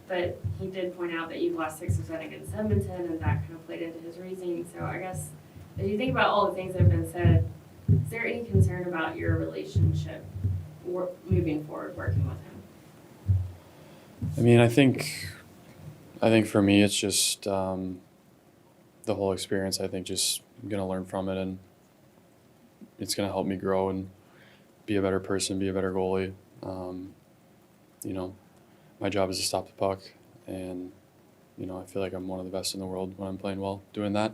but he did point out that you've lost 6-7 against Edmonton, and that kind of played into his reasoning. So I guess if you think about all the things that have been said, is there any concern about your relationship moving forward, working with him? I mean, I think for me, it's just the whole experience. I think just I'm going to learn from it, and it's going to help me grow and be a better person, be a better goalie. My job is to stop the puck, and, I feel like I'm one of the best in the world when I'm playing well doing that.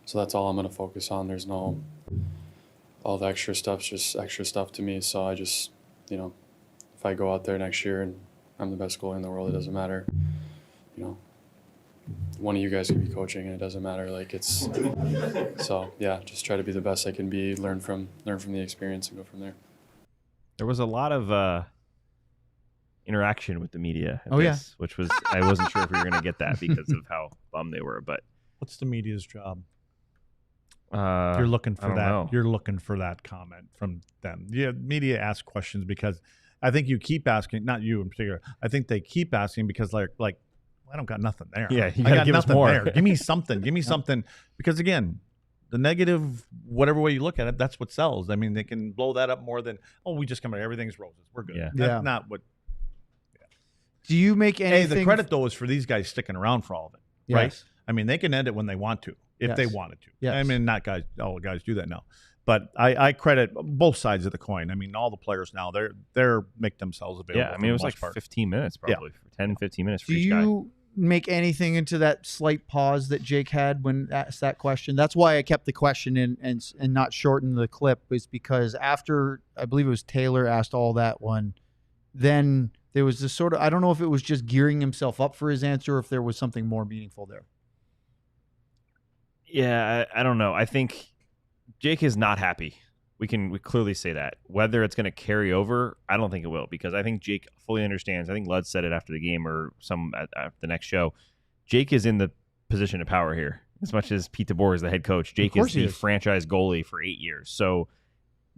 So that's all I'm going to focus on. There's no, all the extra stuff's just extra stuff to me. So I just, if I go out there next year and I'm the best goalie in the world, it doesn't matter. One of you guys could be coaching and it doesn't matter. So yeah, just try to be the best I can be, learn from the experience and go from there. There was a lot of interaction with the media at Oh, yeah. this, which was I wasn't sure if we were going to get that because of how bummed they were, but What's the media's job? You're looking I for don't that. know. You're looking for that comment from them. Yeah, media ask questions because I think you keep asking. Not you in particular. I think they keep asking because like I don't got nothing there. Yeah, you I gotta got give us nothing more. there. Give me something. Give me something. Because again, the negative, whatever way you look at it, that's what sells. I mean, they can blow that up more than we just come out. Everything's roses. We're good. Yeah. That's Yeah. not what. Do you make anything? Hey, the credit though is for these guys sticking around for all of it, right? Yes. I mean, they can end it when they want to, if they Yes. wanted to. Yes. I mean, not guys. All guys do that now, but I credit both sides of the coin. I mean, all the players now they're make themselves available. yeah, I mean, it was for the like most part. 15 minutes probably, 10, 15 minutes for Do each guy. you make anything into that slight pause that Jake had when asked that question? That's why I kept the question in and not shorten the clip, was because after I believe it was Taylor asked all that one, then there was this sort of, I don't know if it was just gearing himself up for his answer or if there was something more meaningful there. Yeah, I don't know. I think Jake is not happy. We clearly say that. Whether it's going to carry over, I don't think it will, because I think Jake fully understands. I think Lud said it after the game or some at the next show. Jake is in the position of power here. As much as Pete DeBoer is the head coach, Jake is the franchise goalie for 8 years. So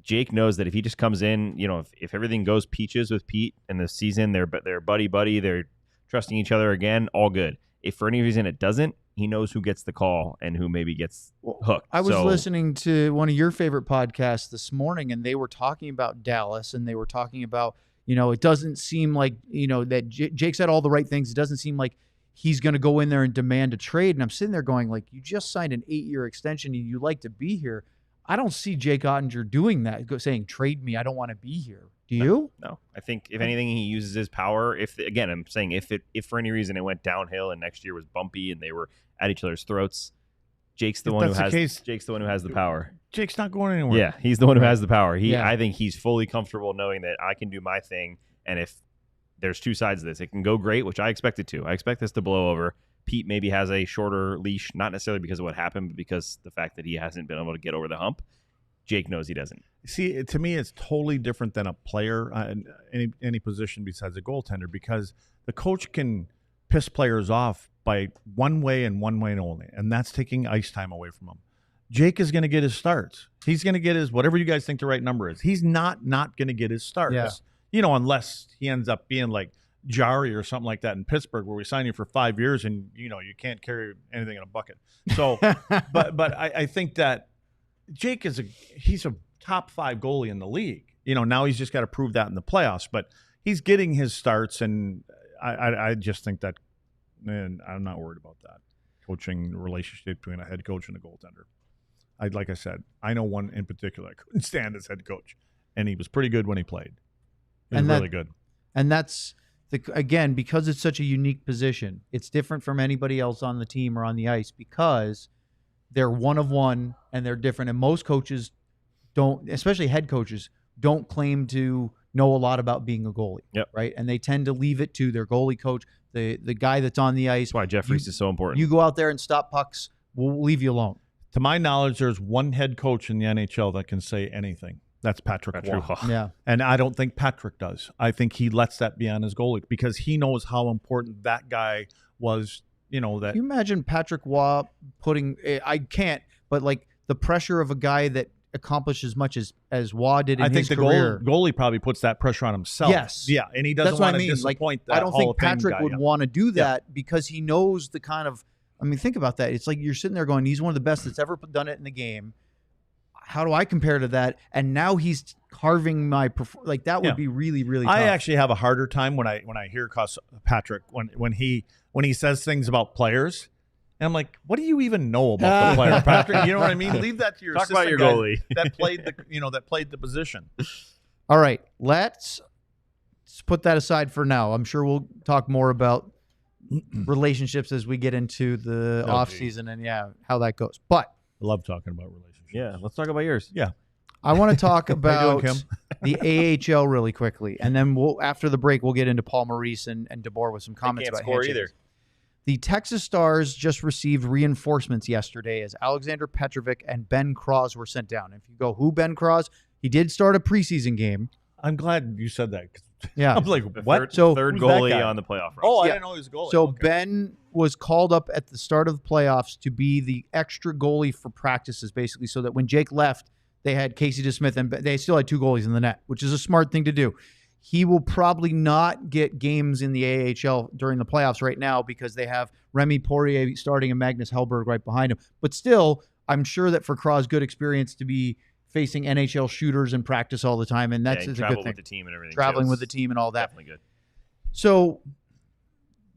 Jake knows that if he just comes in, if everything goes peaches with Pete in the season, they're buddy, they're trusting each other again, all good. If for any reason it doesn't, he knows who gets the call and who maybe gets hooked. I was listening to one of your favorite podcasts this morning, and they were talking about Dallas, and they were talking about, it doesn't seem like, that Jake said all the right things. It doesn't seem like he's going to go in there and demand a trade. And I'm sitting there going, like, you just signed an 8-year extension and you like to be here. I don't see Jake Oettinger doing that, saying, trade me, I don't want to be here. Do you? No. I think if anything, he uses his power. If for any reason it went downhill and next year was bumpy and they were at each other's throats, Jake's the one who has the power. Jake's not going anywhere. Yeah, he's the one who has the power. Yeah. I think he's fully comfortable knowing that I can do my thing, and if there's two sides of this, it can go great, which I expect it to. I expect this to blow over. Pete maybe has a shorter leash, not necessarily because of what happened, but because the fact that he hasn't been able to get over the hump. Jake knows he doesn't. See, to me, it's totally different than a player in any position besides a goaltender, because the coach can piss players off by one way and one way only, and that's taking ice time away from them. Jake is going to get his starts. He's going to get his whatever you guys think the right number is. He's not going to get his starts. Yeah. You know, unless he ends up being like Jari or something like that in Pittsburgh, where we sign you for 5 years and you can't carry anything in a bucket. So, but I think that Jake he's a top 5 goalie in the league. Now he's just got to prove that in the playoffs. But he's getting his starts, and I just think that, man, I'm not worried about that coaching relationship between a head coach and a goaltender. Like I said, I know one in particular I couldn't stand as head coach, and he was pretty good when he played. He was really good. And that's, again, because it's such a unique position, it's different from anybody else on the team or on the ice because they're one of one and they're different. And most coaches don't, especially head coaches, don't claim to know a lot about being a goalie. Yep. Right? And they tend to leave it to their goalie coach, the guy that's on the ice. That's why Jeff Reese is so important. You go out there and stop pucks, we'll leave you alone. To my knowledge, there's one head coach in the NHL that can say anything. That's Patrick Waugh. Yeah. And I don't think Patrick does. I think he lets that be on his goalie because he knows how important that guy was, that. Can you imagine Patrick Waugh putting, I can't, but like the pressure of a guy that accomplished as much as Waugh did in his career. Goalie probably puts that pressure on himself. Yes. Yeah, and he doesn't want to disappoint that I don't Hall think of Fame Patrick guy, would want to do that because he knows the kind of, think about that. It's like you're sitting there going, he's one of the best that's ever done it in the game. How do I compare to that? And now he's carving my that would be really, really tough. I actually have a harder time when I hear Patrick when he says things about players. And I'm like, what do you even know about the player, Patrick? You know what I mean? Leave that to your Talk about your guy goalie that played the position. All right, let's put that aside for now. I'm sure we'll talk more about relationships as we get into the off season and how that goes. But I love talking about relationships. Yeah, let's talk about yours. Yeah. I want to talk How you about doing, the AHL really quickly, and then after the break we'll get into Paul Maurice and DeBoer with some comments about score Handshake. either. The Texas Stars just received reinforcements yesterday as Alexander Petrovic and Ben Cross were sent down. If you go, who Ben Cross? He did start a preseason game. I'm glad you said that. Yeah. I'm like, what? Third Who's that goalie guy? on the playoff run. Oh, I Yeah. didn't know he was a goalie. So Okay. Ben was called up at the start of the playoffs to be the extra goalie for practices, basically, so that when Jake left, they had Casey DeSmith and they still had 2 goalies in the net, which is a smart thing to do. He will probably not get games in the AHL during the playoffs right now because they have Remy Poirier starting and Magnus Hellberg right behind him. But still, I'm sure that for Cross, good experience to be facing NHL shooters in practice all the time, and that's a good thing. With the team and everything. Traveling too. with the team and all that. Definitely good. So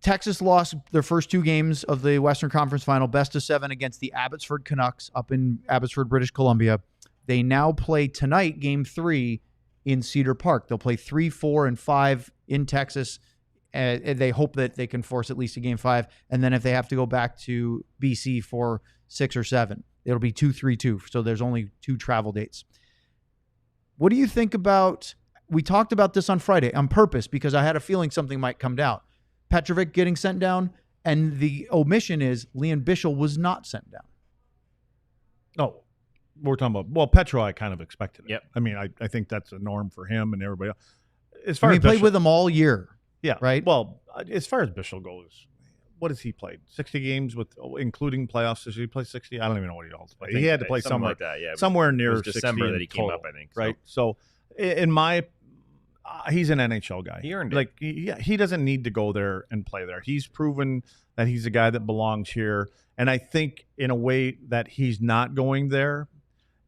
Texas lost their first 2 games of the Western Conference Final, best of 7 against the Abbotsford Canucks up in Abbotsford, British Columbia. They now play tonight, Game 3, in Cedar Park. They'll play 3, 4, and 5 in Texas. And they hope that they can force at least a Game 5. And then if they have to go back to BC for 6 or 7, it'll be 2, 3, 2. So there's only 2 travel dates. What do you think about, we talked about this on Friday on purpose because I had a feeling something might come down. Petrovic getting sent down, and the omission is Leon Bischel was not sent down. No, we're talking about, Petro, I kind of expected it. Yep. I mean, I think that's a norm for him and everybody else. As far I mean, as he played Bischel- with him all year. Yeah. Right? Well, as far as Bischel goes, what has he played? 60 games including playoffs. Did he play 60? I don't even know what he else played. He had to play something somewhere like that. Yeah, somewhere it near was 60 December that he came total, up, I think. Right. So in my, he's an NHL guy. He earned it. Like, he doesn't need to go there and play there. He's proven that he's a guy that belongs here. And I think in a way that he's not going there,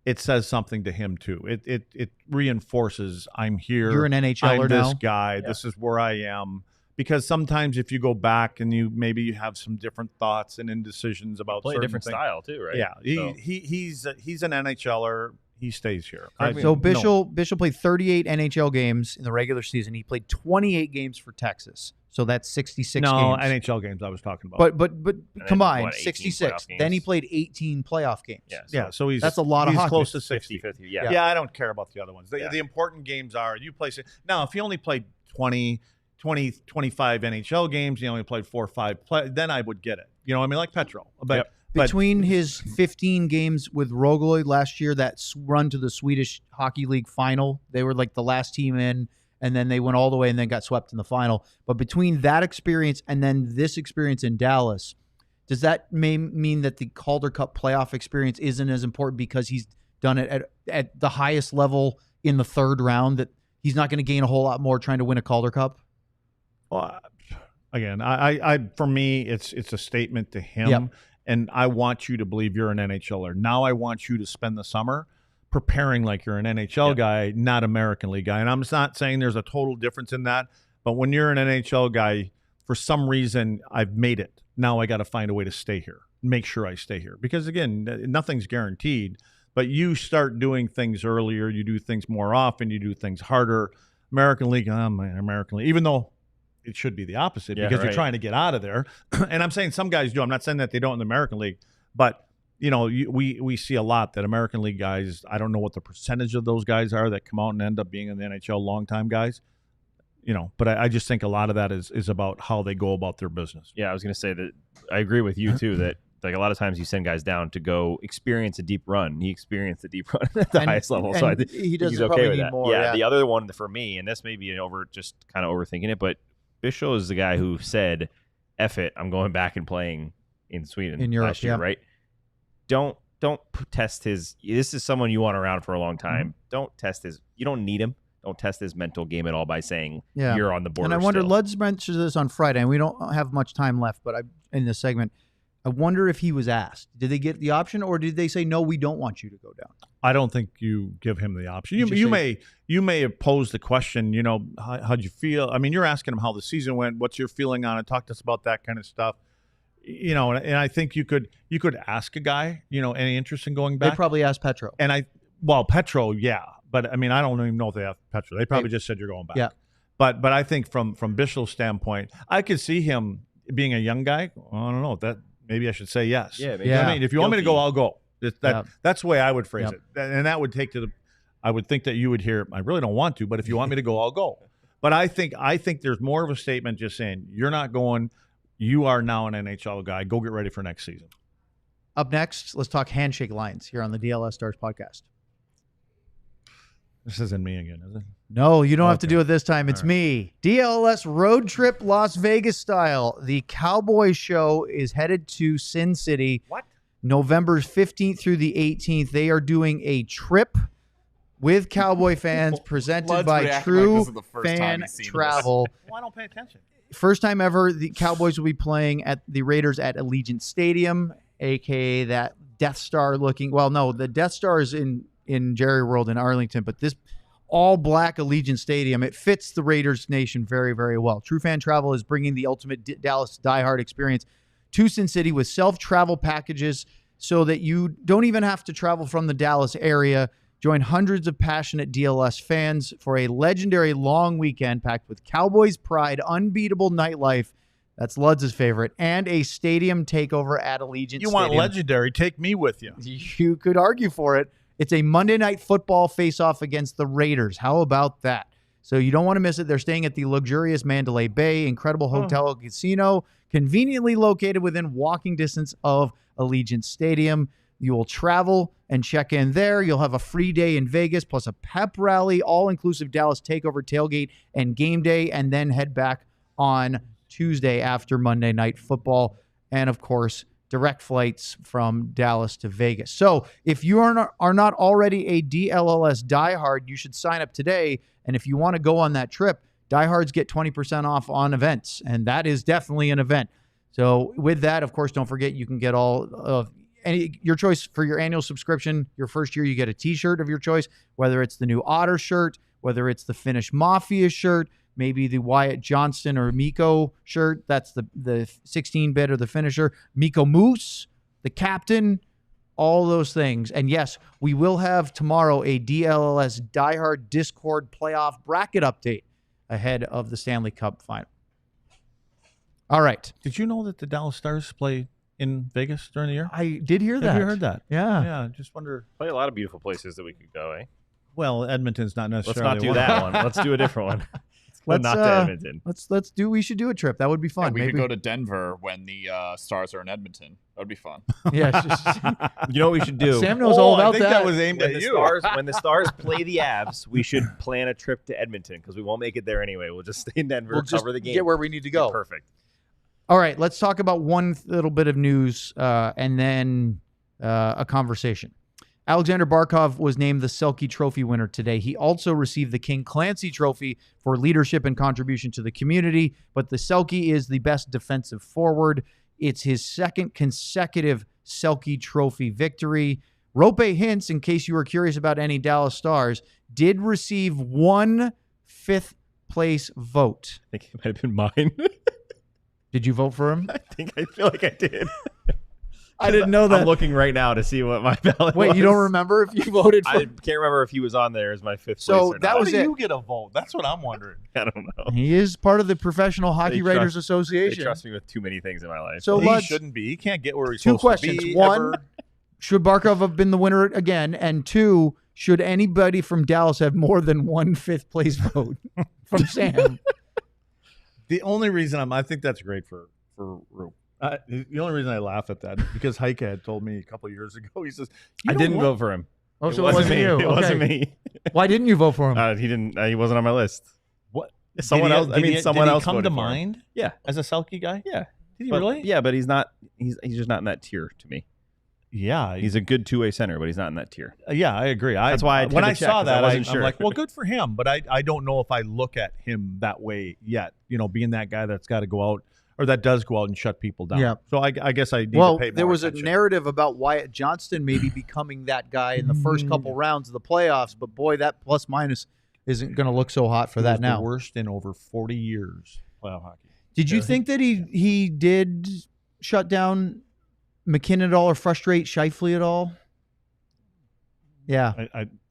it says something to him too. It reinforces I'm here. You're an NHLer I'm this now. guy. Yeah. This is where I am. Because sometimes if you go back and you have some different thoughts and indecisions about play a certain different things. style too, right? Yeah, So- he's an NHLer. He stays here. So Bischel played 38 NHL games in the regular season. He played 28 games for Texas. So that's 66 no games. NHL games I was talking about. But then, combined, what, 18 66. playoff Then he games? played 18 playoff games. Yeah. so that's a lot of he's hockey. close to 60. 50-50. Yeah, I don't care about the other ones. Yeah. The important games are you play. Now, if you only played 20, 25 NHL games, you only played 4 or 5, then I would get it. You know what I mean? Like Petro. But, Between his 15 games with Rogloy last year, that run to the Swedish Hockey League final, they were like the last team in, and then they went all the way and then got swept in the final. But between that experience and then this experience in Dallas, does that mean that the Calder Cup playoff experience isn't as important because he's done it at the highest level in the third round, that he's not going to gain a whole lot more trying to win a Calder Cup? Well, again, I for me, it's a statement to him. Yep. And I want you to believe you're an NHLer. Now I want you to spend the summer preparing like you're an NHL guy, not American League guy. And I'm not saying there's a total difference in that, but when you're an NHL guy, for some reason, I've made it. Now I got to find a way to stay here, make sure I stay here. Because, again, nothing's guaranteed, but you start doing things earlier, you do things more often, you do things harder. American League, American League, even though it should be the opposite because you're trying to get out of there. And I'm saying some guys do. I'm not saying that they don't in the American League, but we see a lot that American League guys, I don't know what the percentage of those guys are that come out and end up being in the NHL long-time guys, but I just think a lot of that is about how they go about their business. Yeah, I was going to say that I agree with you too, that like a lot of times you send guys down to go experience a deep run. He experienced a deep run at the highest level, so I think he's okay with that. More, yeah, the other one for me, and this may be just kind of overthinking it, but Bischoff is the guy who said, "F it, I'm going back and playing in Sweden in Europe, last year." Right? Don't test his. This is someone you want around for a long time. Mm-hmm. Don't test his. You don't need him. Don't test his mental game at all by saying you're on the border. And I wonder, still. Luds mentioned this on Friday, and we don't have much time left, but in this segment, I wonder if he was asked. Did they get the option, or did they say, no, we don't want you to go down? I don't think you give him the option. You may have posed the question, how'd you feel? I mean, you're asking him how the season went. What's your feeling on it? Talk to us about that kind of stuff. And I think you could ask a guy, any interest in going back? They probably asked Petro. Petro, yeah. But, I mean, I don't even know if they have Petro. They probably just said you're going back. Yeah. But I think from Bischoff's standpoint, I could see him being a young guy. Well, I don't know. That maybe I should say yes. Yeah. Maybe. I mean, if you want me to go, I'll go. That's the way I would phrase it. And that would take I would think that you would hear, I really don't want to, but if you want me to go, I'll go. But I think there's more of a statement just saying, you're not going, you are now an NHL guy. Go get ready for next season. Up next, let's talk handshake lines here on the DLLS Stars podcast. This isn't me again, is it? No, you don't have to do it this time. It's me. DLLS road trip Las Vegas style. The Cowboy Show is headed to Sin City. What? November 15th through the 18th. They are doing a trip with Cowboy fans presented by True Fan Travel. Well, I don't pay attention. First time ever, the Cowboys will be playing at the Raiders at Allegiant Stadium, a.k.a. that Death Star looking. Well, no, the Death Star is in Jerry World in Arlington, but this all-black Allegiant Stadium, it fits the Raiders Nation very, very well. True Fan Travel is bringing the ultimate Dallas diehard experience to Sin City with self-travel packages so that you don't even have to travel from the Dallas area. Join hundreds of passionate DLS fans for a legendary long weekend packed with Cowboys pride, unbeatable nightlife, that's Luds' favorite, and a stadium takeover at Allegiant Stadium. You want legendary, take me with you. You could argue for it. It's a Monday Night Football face-off against the Raiders. How about that? So you don't want to miss it. They're staying at the luxurious Mandalay Bay, incredible hotel and casino, conveniently located within walking distance of Allegiant Stadium. You will travel and check in there. You'll have a free day in Vegas, plus a pep rally, all-inclusive Dallas takeover, tailgate, and game day, and then head back on Tuesday after Monday Night Football. And, of course, direct flights from Dallas to Vegas. So if you are not already a DLLS diehard, you should sign up today. And if you want to go on that trip, diehards get 20% off on events, and that is definitely an event. So with that, of course, don't forget you can get all of your choice for your annual subscription. Your first year, you get a T-shirt of your choice, whether it's the new Otter shirt, whether it's the Finnish Mafia shirt, maybe the Wyatt Johnston or Mikko shirt. That's the 16-bit or the finisher. Mikko Moose, the captain, all those things. And yes, we will have tomorrow a DLLS Diehard Discord playoff bracket update ahead of the Stanley Cup final. All right. Did you know that the Dallas Stars play in Vegas during the year? I did hear that. Have you heard that? Yeah. Yeah, just wonder. Probably a lot of beautiful places that we could go, eh? Well, Edmonton's not necessarily. Let's not do that one. Let's do a different one. let's not to Edmonton. We should do a trip. That would be fun. Yeah, we Maybe could go to Denver when the Stars are in Edmonton. That would be fun. Yeah, it's just- You know what we should do? Sam knows all I about think that was aimed when at the you. Stars when the Stars play the Avs, we should plan a trip to Edmonton because we won't make it there anyway. We'll just stay in Denver, We'll just cover the game, get where we need to go. Perfect. All right, let's talk about one little bit of news and then a conversation. Alexander Barkov was named the Selke Trophy winner today. He also received the King Clancy Trophy for leadership and contribution to the community, but the Selke is the best defensive forward. It's his second consecutive Selke Trophy victory. Rope Hintz, in case you were curious about any Dallas Stars, did receive one fifth-place vote. I think it might have been mine. Did you vote for him? I feel like I did. I didn't know that. I'm looking right now to see what my ballot Wait, was. you don't remember if you voted for I can't remember if he was on there as my fifth So place or that not. How was do it. you get a vote? That's what I'm wondering. I don't know. He is part of the Professional Hockey They Writers trust- Association. They trust me with too many things in my life. So He let's shouldn't be. He can't get where he's two supposed to questions. be. One, ever. should Barkov have been the winner again? And two, should anybody from Dallas have more than one fifth-place vote from Sam? The only reason I think that's great for Roop. The only reason I laugh at that is because Heike had told me a couple of years ago. He says, I didn't vote for him. Oh, so it wasn't me. you. It Okay. wasn't me. Why didn't you vote for him? He didn't. He wasn't on my list. What? Someone Did he- else. I did mean, he- someone did he else come voted to for him. mind Yeah, as a Selke guy? yeah. Did he But- really? Yeah, but he's not. He's just not in that tier to me. Yeah. He's a good two-way center, but he's not in that tier. Yeah, I agree. That's why I when had I to check, saw 'cause I that, wasn't I'm sure. like, well, good for him. But I don't know if I look at him that way yet. You know, being that guy that's got to go out or that does go out and shut people down. Yeah. So I guess I need Well, to pay more there was attention. a narrative about Wyatt Johnston maybe becoming that guy in the first couple rounds of the playoffs, but boy, that plus minus isn't going to look so hot for He that was now. the worst in over 40 years playoff hockey. Did you think that he did shut down McKinnon at all or frustrate Scheifele at all? Yeah.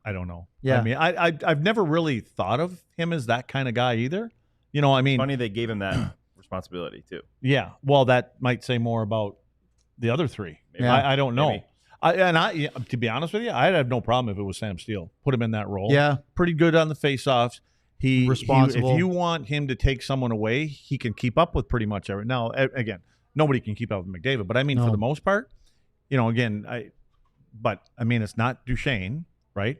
I don't know. Yeah. I mean, I've never really thought of him as that kind of guy either. You know, I mean, Funny they gave him that responsibility too. yeah. Well, that might say more about the other three. Maybe. Yeah. I don't know. Maybe. To be honest with you, I'd have no problem if it was Sam Steele. Put him in that role. Yeah. Pretty good on the faceoffs. Responsible. If you want him to take someone away, he can keep up with pretty much every. Now, again, nobody can keep up with McDavid, but I mean, No. for the most part, you know, again, I mean, it's not Duchesne, right?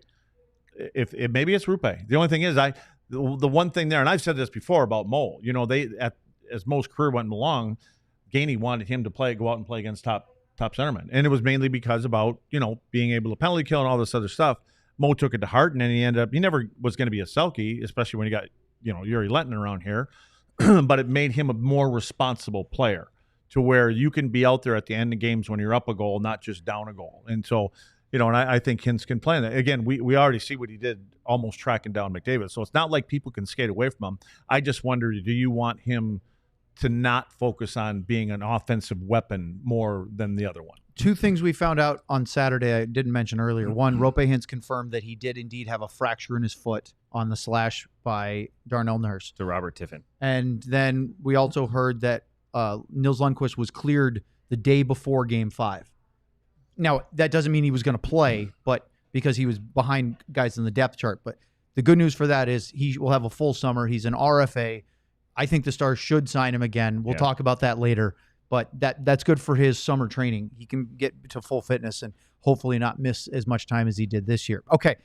If maybe it's Rupe. The only thing is, the one thing there, and I've said this before about Mo. You know, as Mo's career went along, Gainey wanted him to go out and play against top centermen, and it was mainly because about being able to penalty kill and all this other stuff. Mo took it to heart, and then he never was going to be a Selke, especially when you got Yuri Lenton around here. But it made him a more responsible player to where you can be out there at the end of games when you're up a goal, not just down a goal. And so, and I think Hintz can play in that. Again, we already see what he did almost tracking down McDavid. So it's not like people can skate away from him. I just wonder, do you want him to not focus on being an offensive weapon more than the other one? Two things we found out on Saturday I didn't mention earlier. One, Rope Hintz confirmed that he did indeed have a fracture in his foot on the slash by Darnell Nurse. To Robert Tiffin. And then we also heard that Nils Lundqvist was cleared the day before Game 5. Now, that doesn't mean he was going to play, but because he was behind guys in the depth chart. But the good news for that is he will have a full summer. He's an RFA. I think the Stars should sign him again. We'll talk about that later. But that's good for his summer training. He can get to full fitness and hopefully not miss as much time as he did this year. Okay.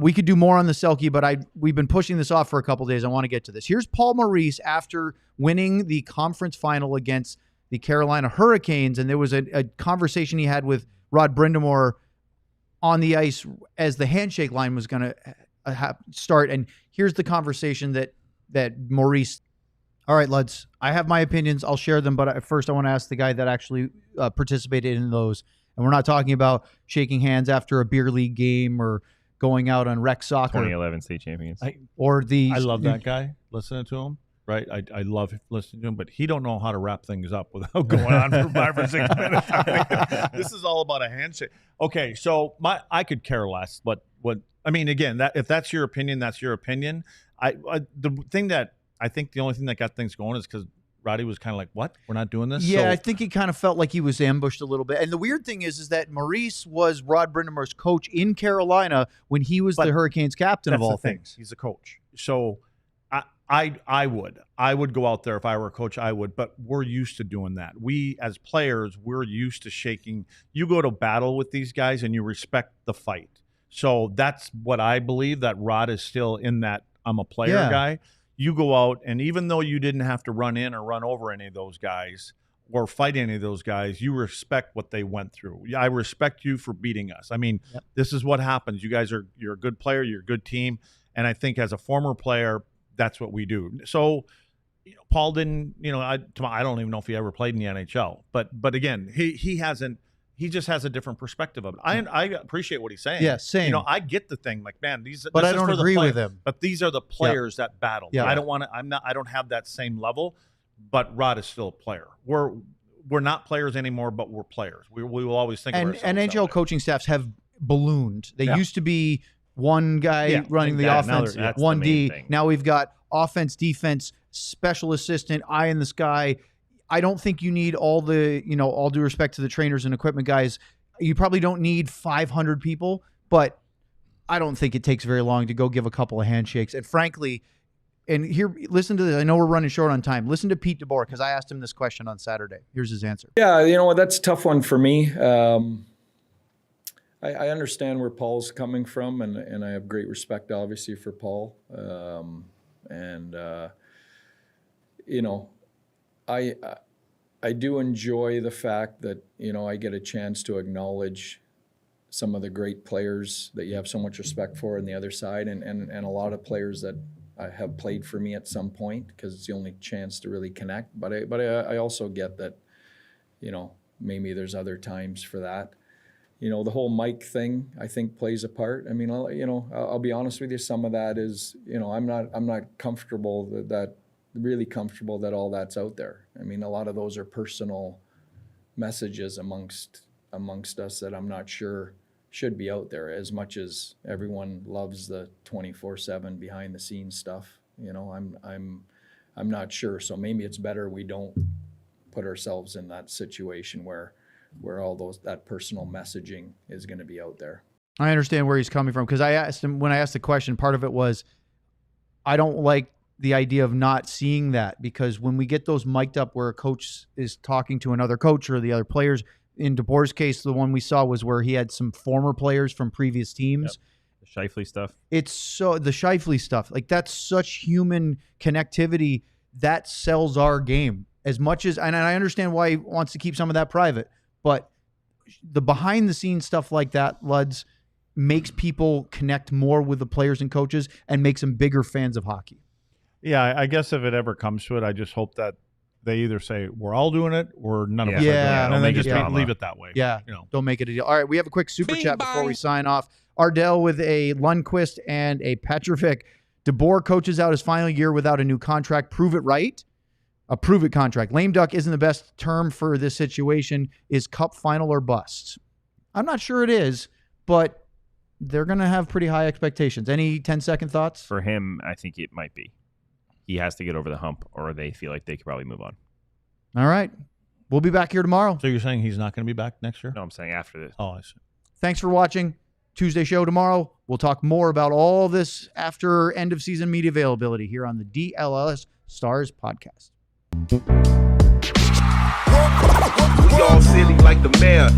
We could do more on the Selke, but we've been pushing this off for a couple days. I want to get to this. Here's Paul Maurice after winning the conference final against the Carolina Hurricanes, and there was a conversation he had with Rod Brindamore on the ice as the handshake line was going to start. And here's the conversation that Maurice. All right, Luds, I have my opinions. I'll share them, but first I want to ask the guy that actually participated in those. And we're not talking about shaking hands after a beer league game or going out on rec soccer. 2011 state champions. I love that guy, listening to him, right? I love listening to him, but he don't know how to wrap things up without going on for 5 or 6 minutes. This is all about a handshake. Okay, so I could care less, but I mean, again, if that's your opinion, that's your opinion. The thing that I think the only thing that got things going is because Roddy was kind of like, what? We're not doing this? Yeah, So, I think he kind of felt like he was ambushed a little bit. And the weird thing is that Maurice was Rod Brindamore's coach in Carolina when he was the Hurricanes captain of that's all the thing. things. He's a coach. So I would go out there if I were a coach. I would, but we're used to doing that. We as players, we're used to shaking. You go to battle with these guys and you respect the fight. So that's what I believe, that Rod is still in that I'm a player guy. You go out, and even though you didn't have to run in or run over any of those guys or fight any of those guys, you respect what they went through. I respect you for beating us. I mean, this is what happens. You guys you're a good player, you're a good team, and I think as a former player, that's what we do. So, Paul didn't, I don't even know if he ever played in the NHL, but again, he hasn't. He just has a different perspective of it. I appreciate what he's saying. Yeah, same. I get the thing, like, man, but I don't agree with him. But these are the players that battle. Yeah. I don't have that same level, but Rod is still a player. We're not players anymore, but we're players. We will always think of ourselves and that NHL way. coaching staffs have ballooned. They used to be one guy running the offense, one D. thing. Now we've got offense, defense, special assistant, eye in the sky. I don't think you need all the, all due respect to the trainers and equipment guys, you probably don't need 500 people, but I don't think it takes very long to go give a couple of handshakes. And frankly, and here, listen to this. I know we're running short on time. Listen to Pete DeBoer, because I asked him this question on Saturday. Here's his answer. Yeah, that's a tough one for me. I understand where Paul's coming from, and I have great respect, obviously, for Paul. I do enjoy the fact that, I get a chance to acknowledge some of the great players that you have so much respect for on the other side, and a lot of players that have played for me at some point, because it's the only chance to really connect. But I also get that, maybe there's other times for that. The whole mic thing, I think, plays a part. I mean, I'll be honest with you. Some of that is, I'm not comfortable really comfortable that all that's out there. I mean, a lot of those are personal messages amongst us that I'm not sure should be out there, as much as everyone loves the 24/7 behind the scenes stuff. I'm not sure. So maybe it's better we don't put ourselves in that situation where all that personal messaging is going to be out there. I understand where he's coming from, because I asked him, when I asked the question, part of it was, I don't like the idea of not seeing that, because when we get those mic'd up where a coach is talking to another coach or the other players, in DeBoer's case, the one we saw was where he had some former players from previous teams. Yep. The Scheifele stuff. It's so, the Scheifele stuff, like, that's such human connectivity that sells our game as much as, and I understand why he wants to keep some of that private, but the behind the scenes stuff like that, Luds, makes people connect more with the players and coaches and makes them bigger fans of hockey. Yeah, I guess if it ever comes to it, I just hope that they either say we're all doing it or none of us are doing it, and then just leave it that way. Yeah, don't make it a deal. All right, we have a quick super chat before we sign off. Ardell with a Lundqvist and a Petrovic. DeBoer coaches out his final year without a new contract. Prove it right. A prove it contract. Lame duck isn't the best term for this situation. Is cup final or bust? I'm not sure it is, but they're going to have pretty high expectations. Any 10-second thoughts? For him, I think it might be. He has to get over the hump, or they feel like they could probably move on. All right. We'll be back here tomorrow. So you're saying he's not going to be back next year? No, I'm saying after this. Oh, I see. Thanks for watching. Tuesday show tomorrow. We'll talk more about all this after end of season media availability here on the DLLS Stars Podcast. We all silly like the mayor.